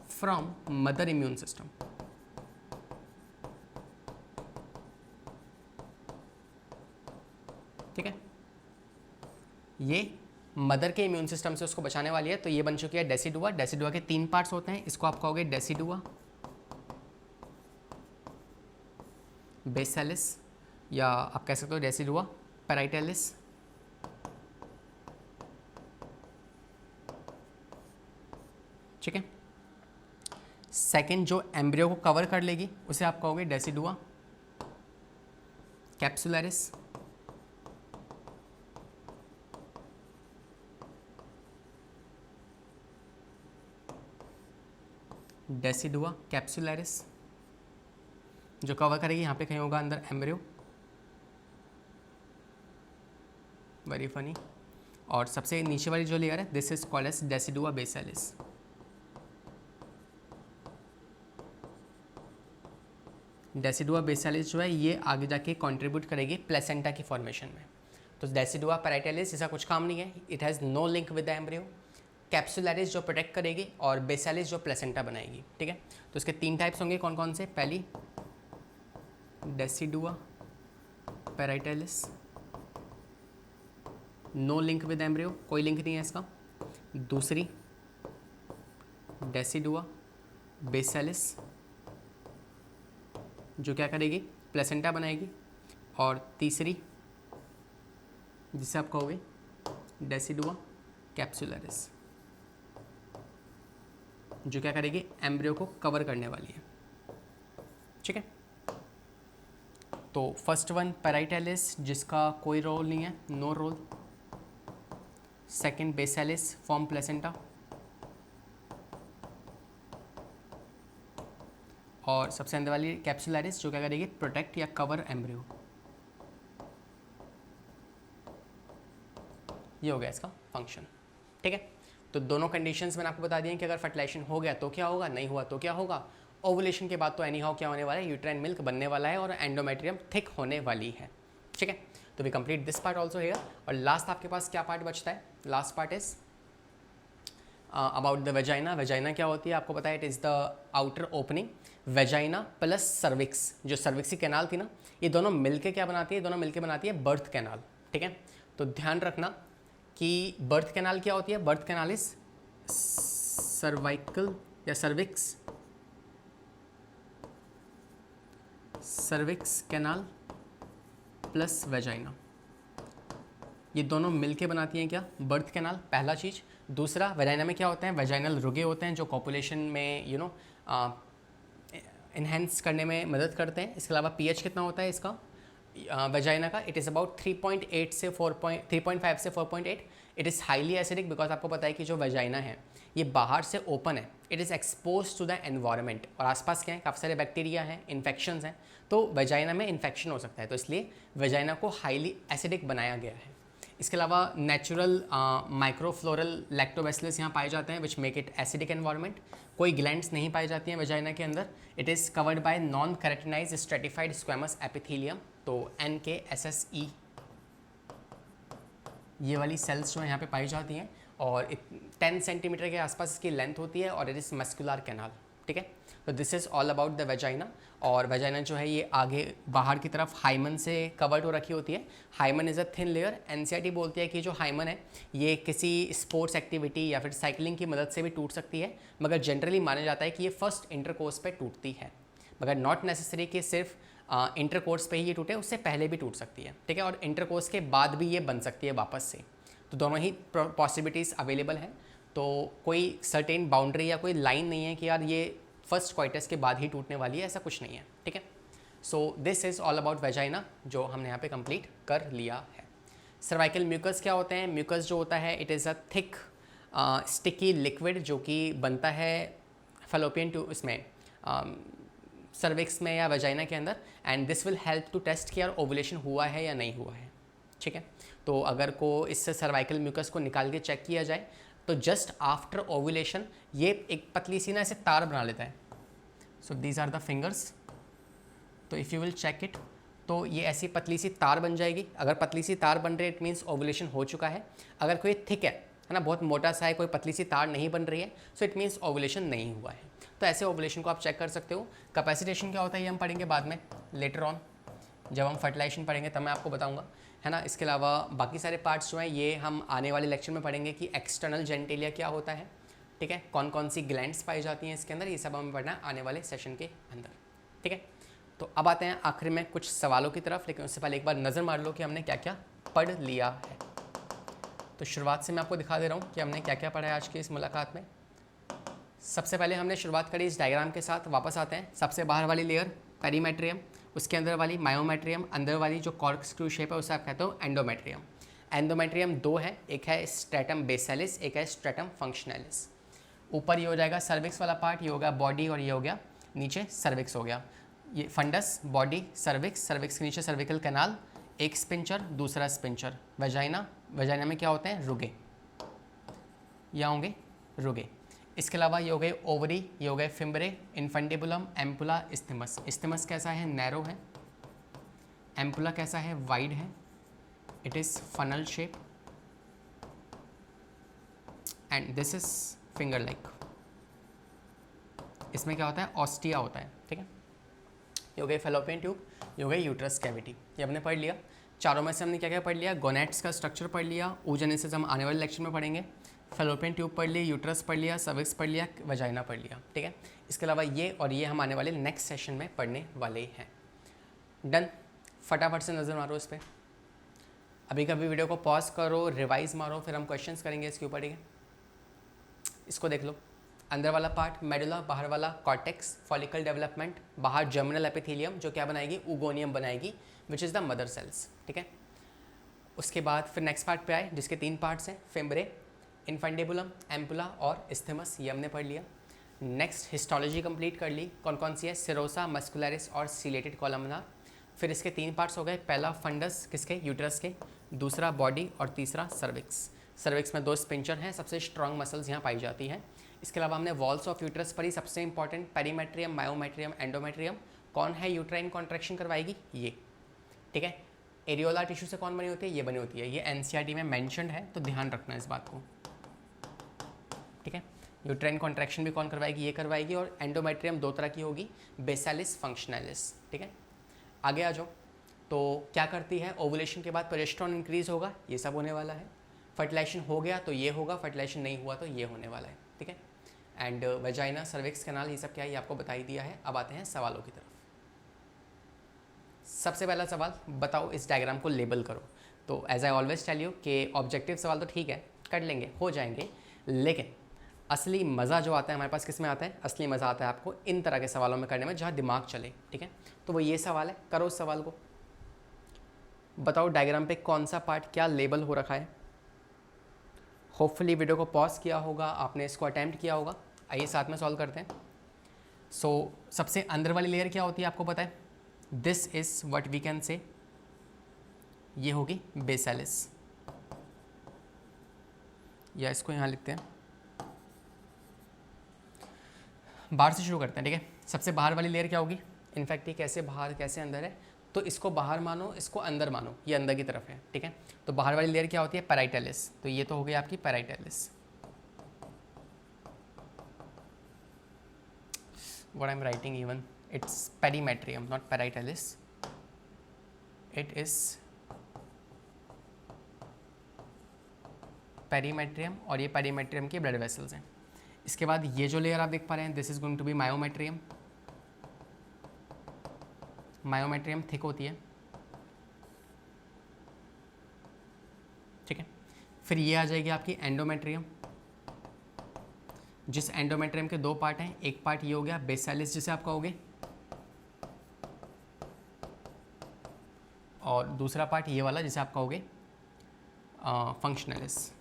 from mother immune system. ठीक है, ये मदर के इम्यून सिस्टम से उसको बचाने वाली है। तो ये बन चुकी है डेसिडुआ। डेसिडुआ के 3 पार्ट्स होते हैं, इसको आप कहोगे डेसिडुआ बेसालिस, या आप कह सकते हो डेसिडुआ पैराइटलिस। ठीक है, सेकंड जो एम्ब्रियो को कवर कर लेगी उसे आप कहोगे डेसिडुआ कैप्सुलरिस। डेसिडुआ कैप्सुलरिस जो कवर करेगी, यहाँ पे कहीं होगा अंदर एम्ब्रियो। Very funny. और सबसे नीचे वाली जो लेयर है, this is called as decidua basalis. Decidua basalis जो है ये आगे जाके कंट्रीब्यूट करेगी प्लेसेंटा की फॉर्मेशन में। तो डेसिडुआ पैराइटलिस इसका कुछ काम नहीं है, it has no link with the embryo. Capsularis जो प्रोटेक्ट करेगी, और बेसालिस जो प्लेसेंटा बनाएगी। ठीक है, तो इसके 3 टाइप्स होंगे। कौन कौन से? पहली decidua parietalis, no link with embryo, कोई लिंक नहीं है इसका। दूसरी डेसिडुआ बेसालिस जो क्या करेगी? प्लेसेंटा बनाएगी। और तीसरी जिसे आप कहोगे डेसिडुआ कैप्सुलरिस जो क्या करेगी? एम्ब्रियो को कवर करने वाली है। ठीक है, तो फर्स्ट वन पैराइटलिस जिसका कोई रोल नहीं है, no role. Second basalis form placenta, और सबसे अंदर वाली कैप्सुलरिस जो क्या करेगी? प्रोटेक्ट या कवर एम्ब्रियो। ये हो गया इसका फंक्शन। ठीक है, तो दोनों कंडीशंस मैंने आपको बता दिए कि अगर फर्टिलाइजेशन हो गया तो क्या होगा, नहीं हुआ तो क्या होगा। ओवुलेशन के बाद तो एनी हाउ क्या होने वाला है? यूट्राइन मिल्क बनने वाला है और एंडोमेट्रियम थिक होने वाली है। ठीक है, तो we complete this part also here. और लास्ट आपके पास क्या पार्ट बचता है? Last part is about the vagina. Vagina क्या होती है आपको पता है? It is the outer opening. Vagina plus cervix, जो सर्विक्सी कैनाल थी ना, ये दोनों मिलके क्या बनाती है? दोनों मिलके बनाती है बर्थ कैनाल। ठीक है, तो ध्यान रखना कि बर्थ कैनाल क्या होती है। बर्थ कैनाल इज सर्वाइकल या सर्विक्स कैनाल प्लस वेजाइना, ये दोनों मिलके बनाती हैं क्या, बर्थ कैनाल, पहला चीज़। दूसरा, वेजाइना में क्या होते हैं, वेजाइनल रुगे होते हैं जो कॉपुलेशन में इन्हेंस करने में मदद करते हैं। इसके अलावा पीएच कितना होता है इसका वेजाइना का, इट इज़ अबाउट 3.5 से 4.8। It is highly acidic because आपको पता है कि जो वेजाइना है ये बाहर से ओपन है, it is expose to the environment, और आसपास क्या है, काफ़ी सारे बैक्टीरिया हैं, इन्फेक्शंस हैं, तो वेजाइना में इन्फेक्शन हो सकता है, तो इसलिए वेजाइना को हाईली एसिडिक बनाया गया है। इसके अलावा नेचुरल माइक्रोफ्लोरल लैक्टोबैसिलस यहाँ पाए जाते हैं which make it acidic environment. कोई ग्लैंड्स नहीं पाई जाती हैं वेजाइना के अंदर। It is covered by non keratinised stratified squamous epithelium, तो NKSSE ये वाली सेल्स जो है यहाँ पे पाई जाती हैं, और 10 सेंटीमीटर के आसपास इसकी लेंथ होती है, और इट इज़ मस्कुलर कैनाल, ठीक है। तो this is all about the vagina. और वेजाइना जो है ये आगे बाहर की तरफ हाइमन से कवर्ड हो रखी होती है। Hymen is a thin layer. NCERT बोलती है कि जो हाइमन है ये किसी स्पोर्ट्स एक्टिविटी या फिर साइकिलिंग की मदद से भी टूट सकती है, मगर जनरली माना जाता है कि ये फर्स्ट इंटरकोर्स पे टूटती है, मगर नॉट नेसेसरी कि सिर्फ इंटरकोर्स पे ही ये टूटे, उससे पहले भी टूट सकती है, ठीक है। और इंटरकोर्स के बाद भी ये बन सकती है वापस से, तो दोनों ही पॉसिबिलिटीज़ अवेलेबल हैं। तो कोई सर्टेन बाउंड्री या कोई लाइन नहीं है कि यार ये फर्स्ट क्वाइटस के बाद ही टूटने वाली है, ऐसा कुछ नहीं है, ठीक है। So this is all about vagina, जो हमने यहाँ पे कंप्लीट कर लिया है। सर्वाइकल म्यूकस क्या होते हैं, म्यूकस जो होता है it is a thick sticky liquid जो कि बनता है फैलोपियन ट्यूब इसमें सर्विक्स में या वेजाइना के अंदर, and this will help to test कि यार ओवुलेशन हुआ है या नहीं हुआ है, ठीक है। तो अगर को इससे सर्वाइकल म्यूकस को निकाल के चेक किया जाए तो जस्ट आफ्टर ओवुलेशन ये एक पतली सी ना ऐसे तार बना लेता है। So these are the fingers, तो if you will check it, तो ये ऐसी पतली सी तार बन जाएगी। अगर पतली सी तार बन रही है इट मीन्स ओवुलेशन हो चुका है। अगर कोई थिक है ना, बहुत मोटा सा है, कोई पतली सी तार नहीं बन रही है, सो इट मीन्स ओवुलेशन नहीं हुआ है। तो ऐसे ओवुलेशन को आप चेक कर सकते हो। कैपेसिटेशन क्या होता है ये हम पढ़ेंगे बाद में, लेटर ऑन जब हम फर्टिलाइजेशन पढ़ेंगे तब मैं आपको बताऊंगा, है ना। इसके अलावा बाकी सारे पार्ट्स जो हैं ये हम आने वाले लेक्चर में पढ़ेंगे कि एक्सटर्नल जेनिटेलिया क्या होता है, ठीक है, कौन कौन सी ग्लैंड्स पाई जाती हैं इसके अंदर, ये सब हमें पढ़ना है आने वाले सेशन के अंदर, ठीक है। तो अब आते हैं आखिर में कुछ सवालों की तरफ, लेकिन उससे पहले एक बार नज़र मार लो कि हमने क्या क्या पढ़ लिया है। तो शुरुआत से मैं आपको दिखा दे रहा हूँ कि हमने क्या क्या पढ़ा है आज की इस मुलाकात में। सबसे पहले हमने शुरुआत करी इस डायग्राम के साथ, वापस आते हैं। सबसे बाहर वाली लेयर पेरीमेट्रियम, उसके अंदर वाली मायोमेट्रियम, अंदर वाली जो कॉर्क स्क्रू शेप है उसे आप कहते हो एंडोमेट्रियम। एंडोमेट्रियम दो है, एक है स्ट्रेटम बेसिलिस, एक है स्ट्रेटम फंक्शनलिस। ऊपर ये हो जाएगा सर्विक्स वाला पार्ट, ये हो गया बॉडी और ये हो गया नीचे सर्विक्स हो गया। ये फंडस, बॉडी, सर्विक्स, सर्विक्स के नीचे सर्विकल कैनाल, एक स्पिंचर दूसरा स्पिंचर। वेजाइना, वेजाइना में क्या होते हैं, रुगे, या होंगे रुगे। इसके अलावा ये हो गए ओवरी, ये हो गए फिम्बरे, इन्फेंटिबुलम, एम्पुला, इस्थमस। इस्थमस कैसा है, नैरो है। एम्पुला कैसा है, वाइड है। It is funnel shape and this is finger like. इसमें क्या होता है, ऑस्टिया होता है, ठीक है। ये हो गए फेलोपियन ट्यूब, ये हो गई यूट्रस कैविटी, ये हमने पढ़ लिया। चारों में से हमने क्या क्या पढ़ लिया, गोनेट्स का स्ट्रक्चर पढ़ लिया, oogenesis हम आने वाले लेक्चर में पढ़ेंगे। फेलोपियन ट्यूब पढ़ ली, यूट्रस पढ़ लिया, सर्विक्स पढ़ लिया, वजाइना पढ़ लिया, ठीक है। इसके अलावा ये और ये हम आने वाले नेक्स्ट सेशन में पढ़ने वाले हैं। डन, फटाफट से नज़र मारो इस पर। अभी कभी वीडियो को पॉज करो, रिवाइज मारो, फिर हम क्वेश्चंस करेंगे इसके ऊपर, ठीक है। इसको देख लो, अंदर वाला पार्ट मेडुला, बाहर वाला कॉर्टेक्स, फॉलिकल डेवलपमेंट, बाहर जर्मिनल एपिथेलियम जो क्या बनाएगी, ऊगोनियम बनाएगी विच इज़ द मदर सेल्स, ठीक है। उसके बाद फिर नेक्स्ट पार्ट पे आए जिसके 3 पार्ट्स हैं, फिम्बरे, इन्फेंटिबुलम, एम्पुला और इस्थमस, ये हमने पढ़ लिया। नेक्स्ट हिस्टोलॉजी कंप्लीट कर ली, कौन कौन सी है, सिरोसा, मस्कुलरिस और सिलेटेड कॉलमनार। फिर इसके 3 पार्ट्स हो गए, पहला फंडस किसके, यूट्रस के, दूसरा बॉडी और तीसरा सर्विक्स। सर्विक्स में 2 स्पिंचर हैं, सबसे स्ट्रॉन्ग मसल्स यहाँ पाई जाती हैं। इसके अलावा हमने वॉल्स ऑफ यूट्रस पढ़ी, सबसे इंपॉर्टेंट पेरीमेट्रियम, मायोमेट्रियम, एंडोमेट्रियम। कौन है यूट्राइन कॉन्ट्रैक्शन करवाएगी, ये, ठीक है। एरियोला टिश्यू से कौन बनी होती है, ये बनी होती है, ये NCERT में मैंशनड है, तो ध्यान रखना इस बात को, ठीक है। यूट्राइन कॉन्ट्रैक्शन भी कौन करवाएगी, ये करवाएगी। और एंडोमेट्रियम 2 तरह की होगी, बेसिलिस, फंक्शनलिस, ठीक है। आगे आ जाओ, तो क्या करती है, ओवुलेशन के बाद प्रोजेस्टेरोन इंक्रीज होगा, ये सब होने वाला है। फर्टिलाइजेशन हो गया तो ये होगा, फर्टिलाइजेशन नहीं हुआ तो ये होने वाला है, ठीक है। एंड वेजाइना, सर्विक्स, कैनाल, ये सब क्या है ये आपको बता ही दिया है। अब आते हैं सवालों की तरफ। सबसे पहला सवाल, बताओ इस डायग्राम को लेबल करो। तो as I always tell you कि ऑब्जेक्टिव सवाल तो ठीक है, कर लेंगे, हो जाएंगे, लेकिन असली मज़ा जो आता है हमारे पास किस में आता है? असली मज़ा आता है आपको इन तरह के सवालों में करने में जहाँ दिमाग चले, ठीक है। तो वो ये सवाल है, करो उस सवाल को। बताओ डायग्राम पे कौन सा पार्ट क्या लेबल हो रखा है। होपफुली वीडियो को पॉज किया होगा, आपने इसको अटैम्प्ट किया होगा। आइए साथ में सॉल्व करते हैं। सो सबसे अंदर वाली लेयर क्या होती है आपको पता है? This is what we can say, ये होगी बेसिलस, या इसको यहाँ लिखते हैं। बाहर से शुरू करते हैं, ठीक है। सबसे बाहर वाली लेयर क्या होगी? इनफैक्ट ये कैसे बाहर कैसे अंदर है, तो इसको बाहर मानो, इसको अंदर मानो, ये अंदर की तरफ है, ठीक है। तो बाहर वाली लेयर क्या होती है? पैराइटलिस। तो ये तो हो गई आपकी parietalis. What I am writing even, it's perimetrium, not parietalis, it is perimetrium, और ये पेरीमेट्रियम के ब्लड वेसल्स हैं। इसके बाद ये जो लेयर आप देख पा रहे हैं, this is going to be myometrium. Myometrium thick होती है, ठीक है। फिर ये आ जाएगी आपकी एंडोमेट्रियम, जिस एंडोमेट्रियम के दो पार्ट हैं, एक पार्ट ये हो गया बेसिलस जिसे आप कहोगे, और दूसरा पार्ट ये वाला जिसे आप कहोगे फंक्शनलिस,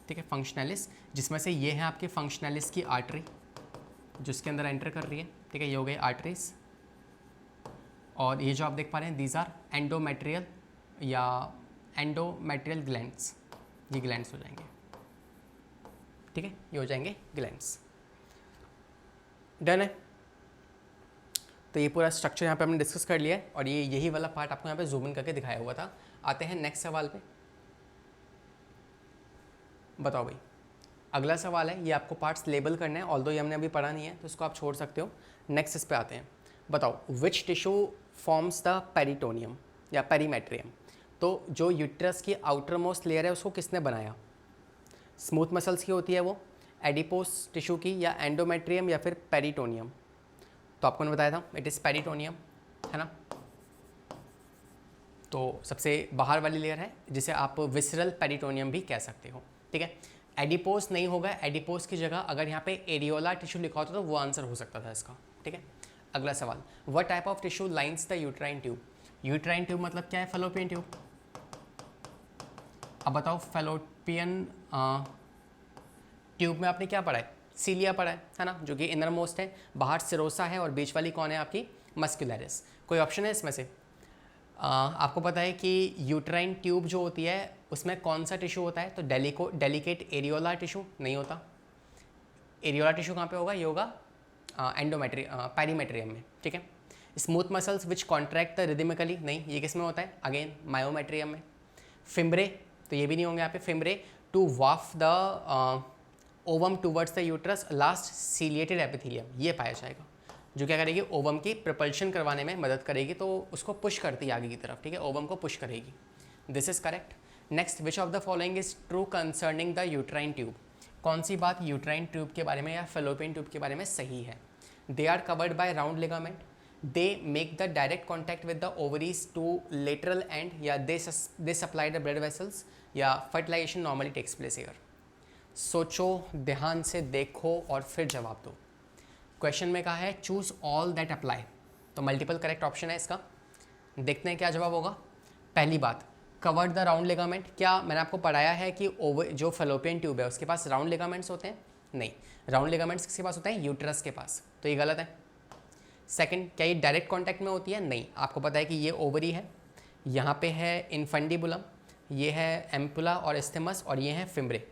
ठीक है। फंक्शनलिस, जिसमें से ये है आपके फंक्शनलिस की आर्टरी जो इसके अंदर एंटर कर रही है, ठीक है। ये हो गई आर्टरीज, और ये जो आप देख पा रहे हैं दीज आर एंडोमेट्रियल या एंडोमेट्रियल ग्लैंड्स, ये ग्लैंड्स हो जाएंगे, ठीक है। ये हो जाएंगे ग्लैंड्स। डन है। तो ये पूरा स्ट्रक्चर यहाँ पे हमने डिस्कस कर लिया है, और ये यही वाला पार्ट आपको यहाँ पे जूम इन करके दिखाया हुआ था। आते हैं नेक्स्ट सवाल पे। बताओ भाई, अगला सवाल है, ये आपको पार्ट्स लेबल करना है, ऑल्दो ये हमने अभी पढ़ा नहीं है तो इसको आप छोड़ सकते हो। नेक्स्ट इस पे आते हैं। बताओ विच टिश्यू फॉर्म्स द पेरिटोनियम या पेरीमेट्रियम। तो जो यूट्रस की आउटर मोस्ट लेयर है उसको किसने बनाया? स्मूथ मसल्स की होती है वो, एडिपोस टिश्यू की, या एंडोमेट्रियम, या फिर पेरिटोनियम। तो आपको ने बताया था इट इज़ पेरिटोनियम, है ना। तो सबसे बाहर वाली लेयर है जिसे आप विसरल पेरिटोनियम भी कह सकते हो, ठीक है। एडिपोस नहीं होगा, एडिपोस की जगह अगर यहाँ पे एरियोला टिश्यू लिखा होता तो वो आंसर हो सकता था इसका, ठीक है। अगला सवाल, what type of tissue lines the uterine tube. Uterine tube मतलब क्या है? Fallopian tube. अब बताओ फैलोपियन ट्यूब में आपने क्या पढ़ा है? सीलिया पढ़ा है ना, जो कि इनर मोस्ट है, बाहर सिरोसा है, और बीच वाली कौन है आपकी? मस्कुलरिस। कोई ऑप्शन है इसमें से? आपको पता है कि यूट्राइन ट्यूब जो होती है उसमें कौन सा टिश्यू होता है? तो डेलिकेट एरियोला टिश्यू नहीं होता। एरियोला टिश्यू कहाँ पे होगा? ये होगा पेरीमेट्रियम में, ठीक है। Smooth muscles which contract the rhythmically, नहीं, ये किस में होता है? अगेन मायोमेट्रियम में। फिम्ब्रे, तो ये भी नहीं होंगे यहाँ पे। फिम्ब्रे टू वाफ the ovum towards the uterus, last ciliated epithelium, ये पाया जाएगा, जो क्या करेगी? ओवम की प्रपल्शन करवाने में मदद करेगी, तो उसको पुश करती है आगे की तरफ, ठीक है। ओवम को पुश करेगी। This is correct. Next, which of the following is true concerning the uterine tube. कौन सी बात यूट्राइन ट्यूब के बारे में या फैलोपियन ट्यूब के बारे में सही है? They are covered by round ligament, they make the direct contact with the ovaries to lateral end, या they supply the blood vessels, या fertilisation normally takes place here. सोचो, ध्यान से देखो और फिर जवाब दो। क्वेश्चन में कहा है चूज ऑल दैट अप्लाई, तो मल्टीपल करेक्ट ऑप्शन है इसका। देखते हैं क्या जवाब होगा। पहली बात, कवर्ड द राउंड लिगामेंट, क्या मैंने आपको पढ़ाया है कि ओवर जो फैलोपियन ट्यूब है उसके पास राउंड लिगामेंट्स होते हैं? नहीं, राउंड लिगामेंट्स किसके पास होते हैं? यूट्रस के पास, तो ये गलत है। सेकंड, क्या ये डायरेक्ट कांटेक्ट में होती है? नहीं, आपको पता है कि ये ओवरी है, यहाँ पे है इनफंडिबुलम, ये है एम्पुला और एस्थेमस, और ये है फिम्ब्रे,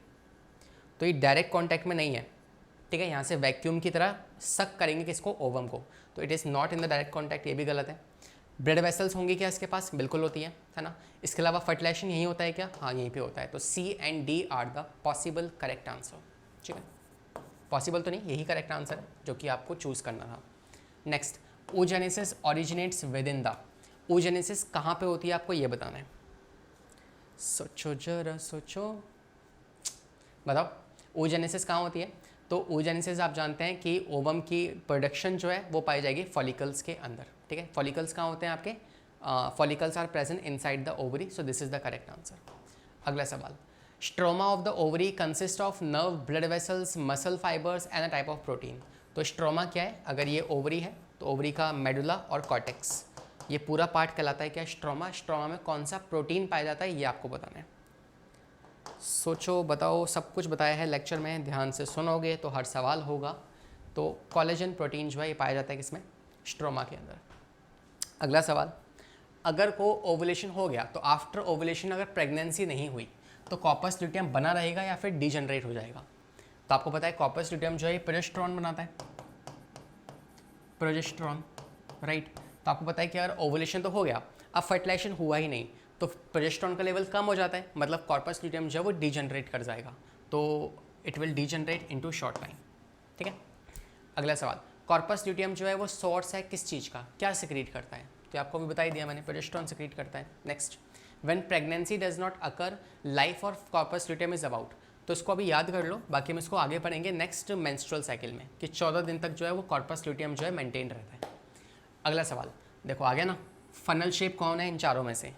तो ये डायरेक्ट कांटेक्ट में नहीं है, ठीक है। यहाँ से वैक्यूम की तरह सक करेंगे किसको? ओवम को, तो it is not in the direct contact, ये भी गलत है। ब्लड वेसल्स होंगी क्या इसके पास? बिल्कुल होती है ना। इसके अलावा फर्टिलाइजेशन यही होता है क्या? हाँ, यहीं पे होता है। तो C and D are the possible correct answer, ठीक है। पॉसिबल तो नहीं, यही करेक्ट आंसर है जो कि आपको चूज़ करना था। Next, oogenesis originates within the, oogenesis कहाँ पे होती है आपको ये बताना है। सोचो जरा सोचो, बताओ oogenesis कहाँ होती है। तो oogenesis आप जानते हैं कि ओवम की प्रोडक्शन जो है वो पाई जाएगी फॉलिकल्स के अंदर, ठीक है। फॉलिकल्स कहाँ होते हैं आपके, follicles are present inside the ovary, so this is the correct answer. अगला सवाल, stroma of the ovary consist of nerve, blood vessels, muscle fibres and a type of protein. तो स्ट्रोमा क्या है, अगर ये ओवरी है तो ओवरी का मेडुला और कॉर्टेक्स, ये पूरा पार्ट कहलाता है क्या, स्ट्रोमा। स्ट्रोमा में कौन सा प्रोटीन पाया जाता है ये आपको बताना है। सोचो बताओ, सब कुछ बताया है लेक्चर में, ध्यान से सुनोगे तो हर सवाल होगा। तो कोलेजन प्रोटीन जो है ये पाया जाता है किसमें, स्ट्रोमा के अंदर। अगला सवाल, अगर को ओवुलेशन हो गया तो आफ्टर ओवुलेशन अगर प्रेगनेंसी नहीं हुई तो कॉर्पस ल्यूटियम बना रहेगा या फिर डिजनरेट हो जाएगा। तो आपको पता है कॉर्पस ल्यूटियम जो है प्रोजेस्टेरॉन बनाता है, प्रोजेस्टेरॉन, राइट। तो आपको पता है कि अगर ओवुलेशन तो हो गया, अब फर्टिलाइजेशन हुआ ही नहीं तो प्रोजेस्टेरॉन का लेवल कम हो जाता है, मतलब कॉर्पस ल्यूटियम जो है वो डिजनरेट कर जाएगा, तो it will degenerate into short time, ठीक है। अगला सवाल, कॉर्पस ल्यूटियम जो है वो सोर्स है किस चीज़ का, क्या सिक्रीट करता है, तो आपको भी बता ही दिया मैंने, प्रोजेस्टेरॉन सिक्रीट करता है। Next, when pregnancy does not occur life of corpus luteum is about. तो इसको अभी याद कर लो, बाकी हम इसको आगे पढ़ेंगे नेक्स्ट मेंस्ट्रुअल साइकिल में कि 14 दिन तक जो है वो कॉर्पस ल्यूटियम जो है मेंटेन रहता है। अगला सवाल देखो आ गया ना, फनल शेप कौन है इन चारों में से।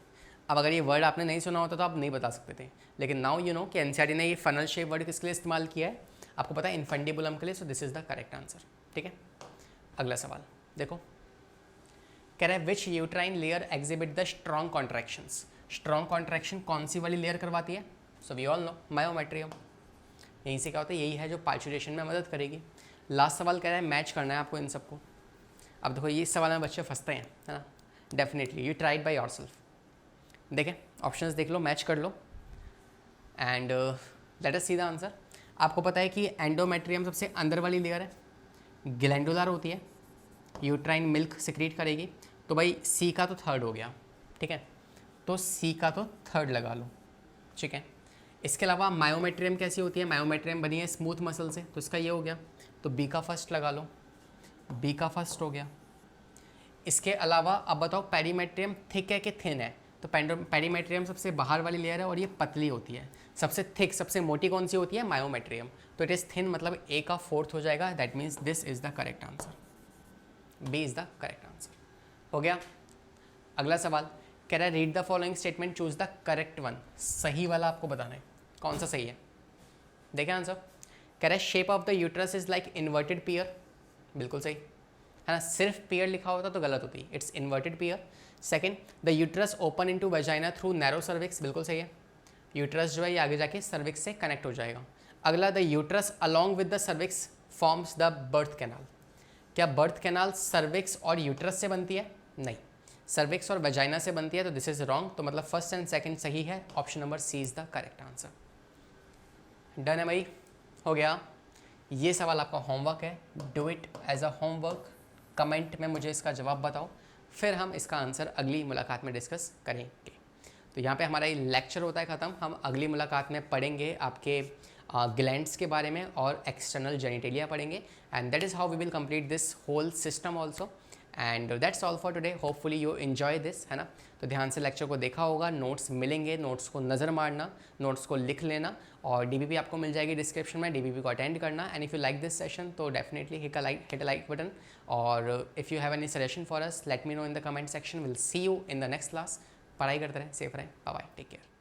अब अगर ये वर्ड आपने नहीं सुना होता तो आप नहीं बता सकते थे, लेकिन नाउ यू नो कि एनसीईआरटी ने ये फनल शेप वर्ड किसके लिए इस्तेमाल किया है, आपको पता है इनफंडिबुलम के लिए, so this is the correct answer, ठीक है। अगला सवाल देखो, कह रहा है which uterine layer exhibit the strong contractions. Strong contraction कौन सी वाली लेयर करवाती है, so we all know myometrium. यहीं से क्या होता है, यही है जो पार्चुरेशन में मदद करेगी। लास्ट सवाल कह रहा है मैच करना है आपको इन सबको। अब देखो ये सवाल में बच्चे फंसते हैं, है ना, definitely you tried by yourself. देखें ऑप्शंस देख लो, मैच कर लो and let us see the answer. आपको पता है कि एंडोमेट्रियम सबसे अंदर वाली लेयर है, ग्लैंडुलर होती है, यूट्राइन मिल्क सिक्रीट करेगी, तो भाई सी का तो थर्ड हो गया, ठीक है, तो सी का तो थर्ड लगा लो, ठीक है। इसके अलावा मायोमेट्रियम कैसी होती है, मायोमेट्रियम बनी है स्मूथ मसल से, तो इसका ये हो गया, तो बी का फर्स्ट लगा लो, बी का फर्स्ट हो गया। इसके अलावा अब बताओ पेरीमेट्रियम थिक है कि थिन है, तो पेरीमेट्रियम सबसे बाहर वाली लेयर है और ये पतली होती है। सबसे थिक सबसे मोटी कौन सी होती है, मायोमेट्रियम, तो इट इज़ थिन, मतलब ए का फोर्थ हो जाएगा, that means this is the correct answer, B is the correct answer, हो गया। अगला सवाल कह रहा है read the following statement, choose the correct one. सही वाला आपको बताना है कौन सा सही है। देखें आंसर, कह रहा है shape of the uterus is like inverted pear, बिल्कुल सही है ना, सिर्फ पियर लिखा होता तो गलत होती, it's inverted pear. Second, the uterus open into vagina through narrow cervix, बिल्कुल सही है, यूट्रस जो है ये आगे जाके सर्विक्स से कनेक्ट हो जाएगा। अगला, the uterus along with the cervix forms the birth canal. क्या बर्थ कैनाल सर्विक्स और यूट्रस से बनती है, नहीं, सर्विक्स और वजाइना से बनती है, तो दिस इज रॉन्ग, तो मतलब फर्स्ट एंड सेकंड सही है, option number C is the correct answer. Done है भाई, हो गया। ये सवाल आपका होमवर्क है, do it as a homework, comment में मुझे इसका जवाब बताओ, फिर हम इसका आंसर अगली मुलाकात में डिस्कस करेंगे। तो यहाँ पे हमारा ये लेक्चर होता है ख़त्म, हम अगली मुलाकात में पढ़ेंगे आपके ग्लैंड्स के बारे में और एक्सटर्नल जेनिटेलिया पढ़ेंगे, and that is how we will complete this whole system also, and that's all for today, hopefully you enjoy this, है ना। तो ध्यान से लेक्चर को देखा होगा, नोट्स मिलेंगे, नोट्स को नज़र मारना, नोट्स को लिख लेना, और डीबीपी आपको मिल जाएगी डिस्क्रिप्शन में, डीबीपी को अटेंड करना, and if you like this session तो definitely hit a like button, और if you have any suggestion for us let me know in the comment section, will see you in the next class. पढ़ाई करते रहें, safe रहें, bye bye, take care.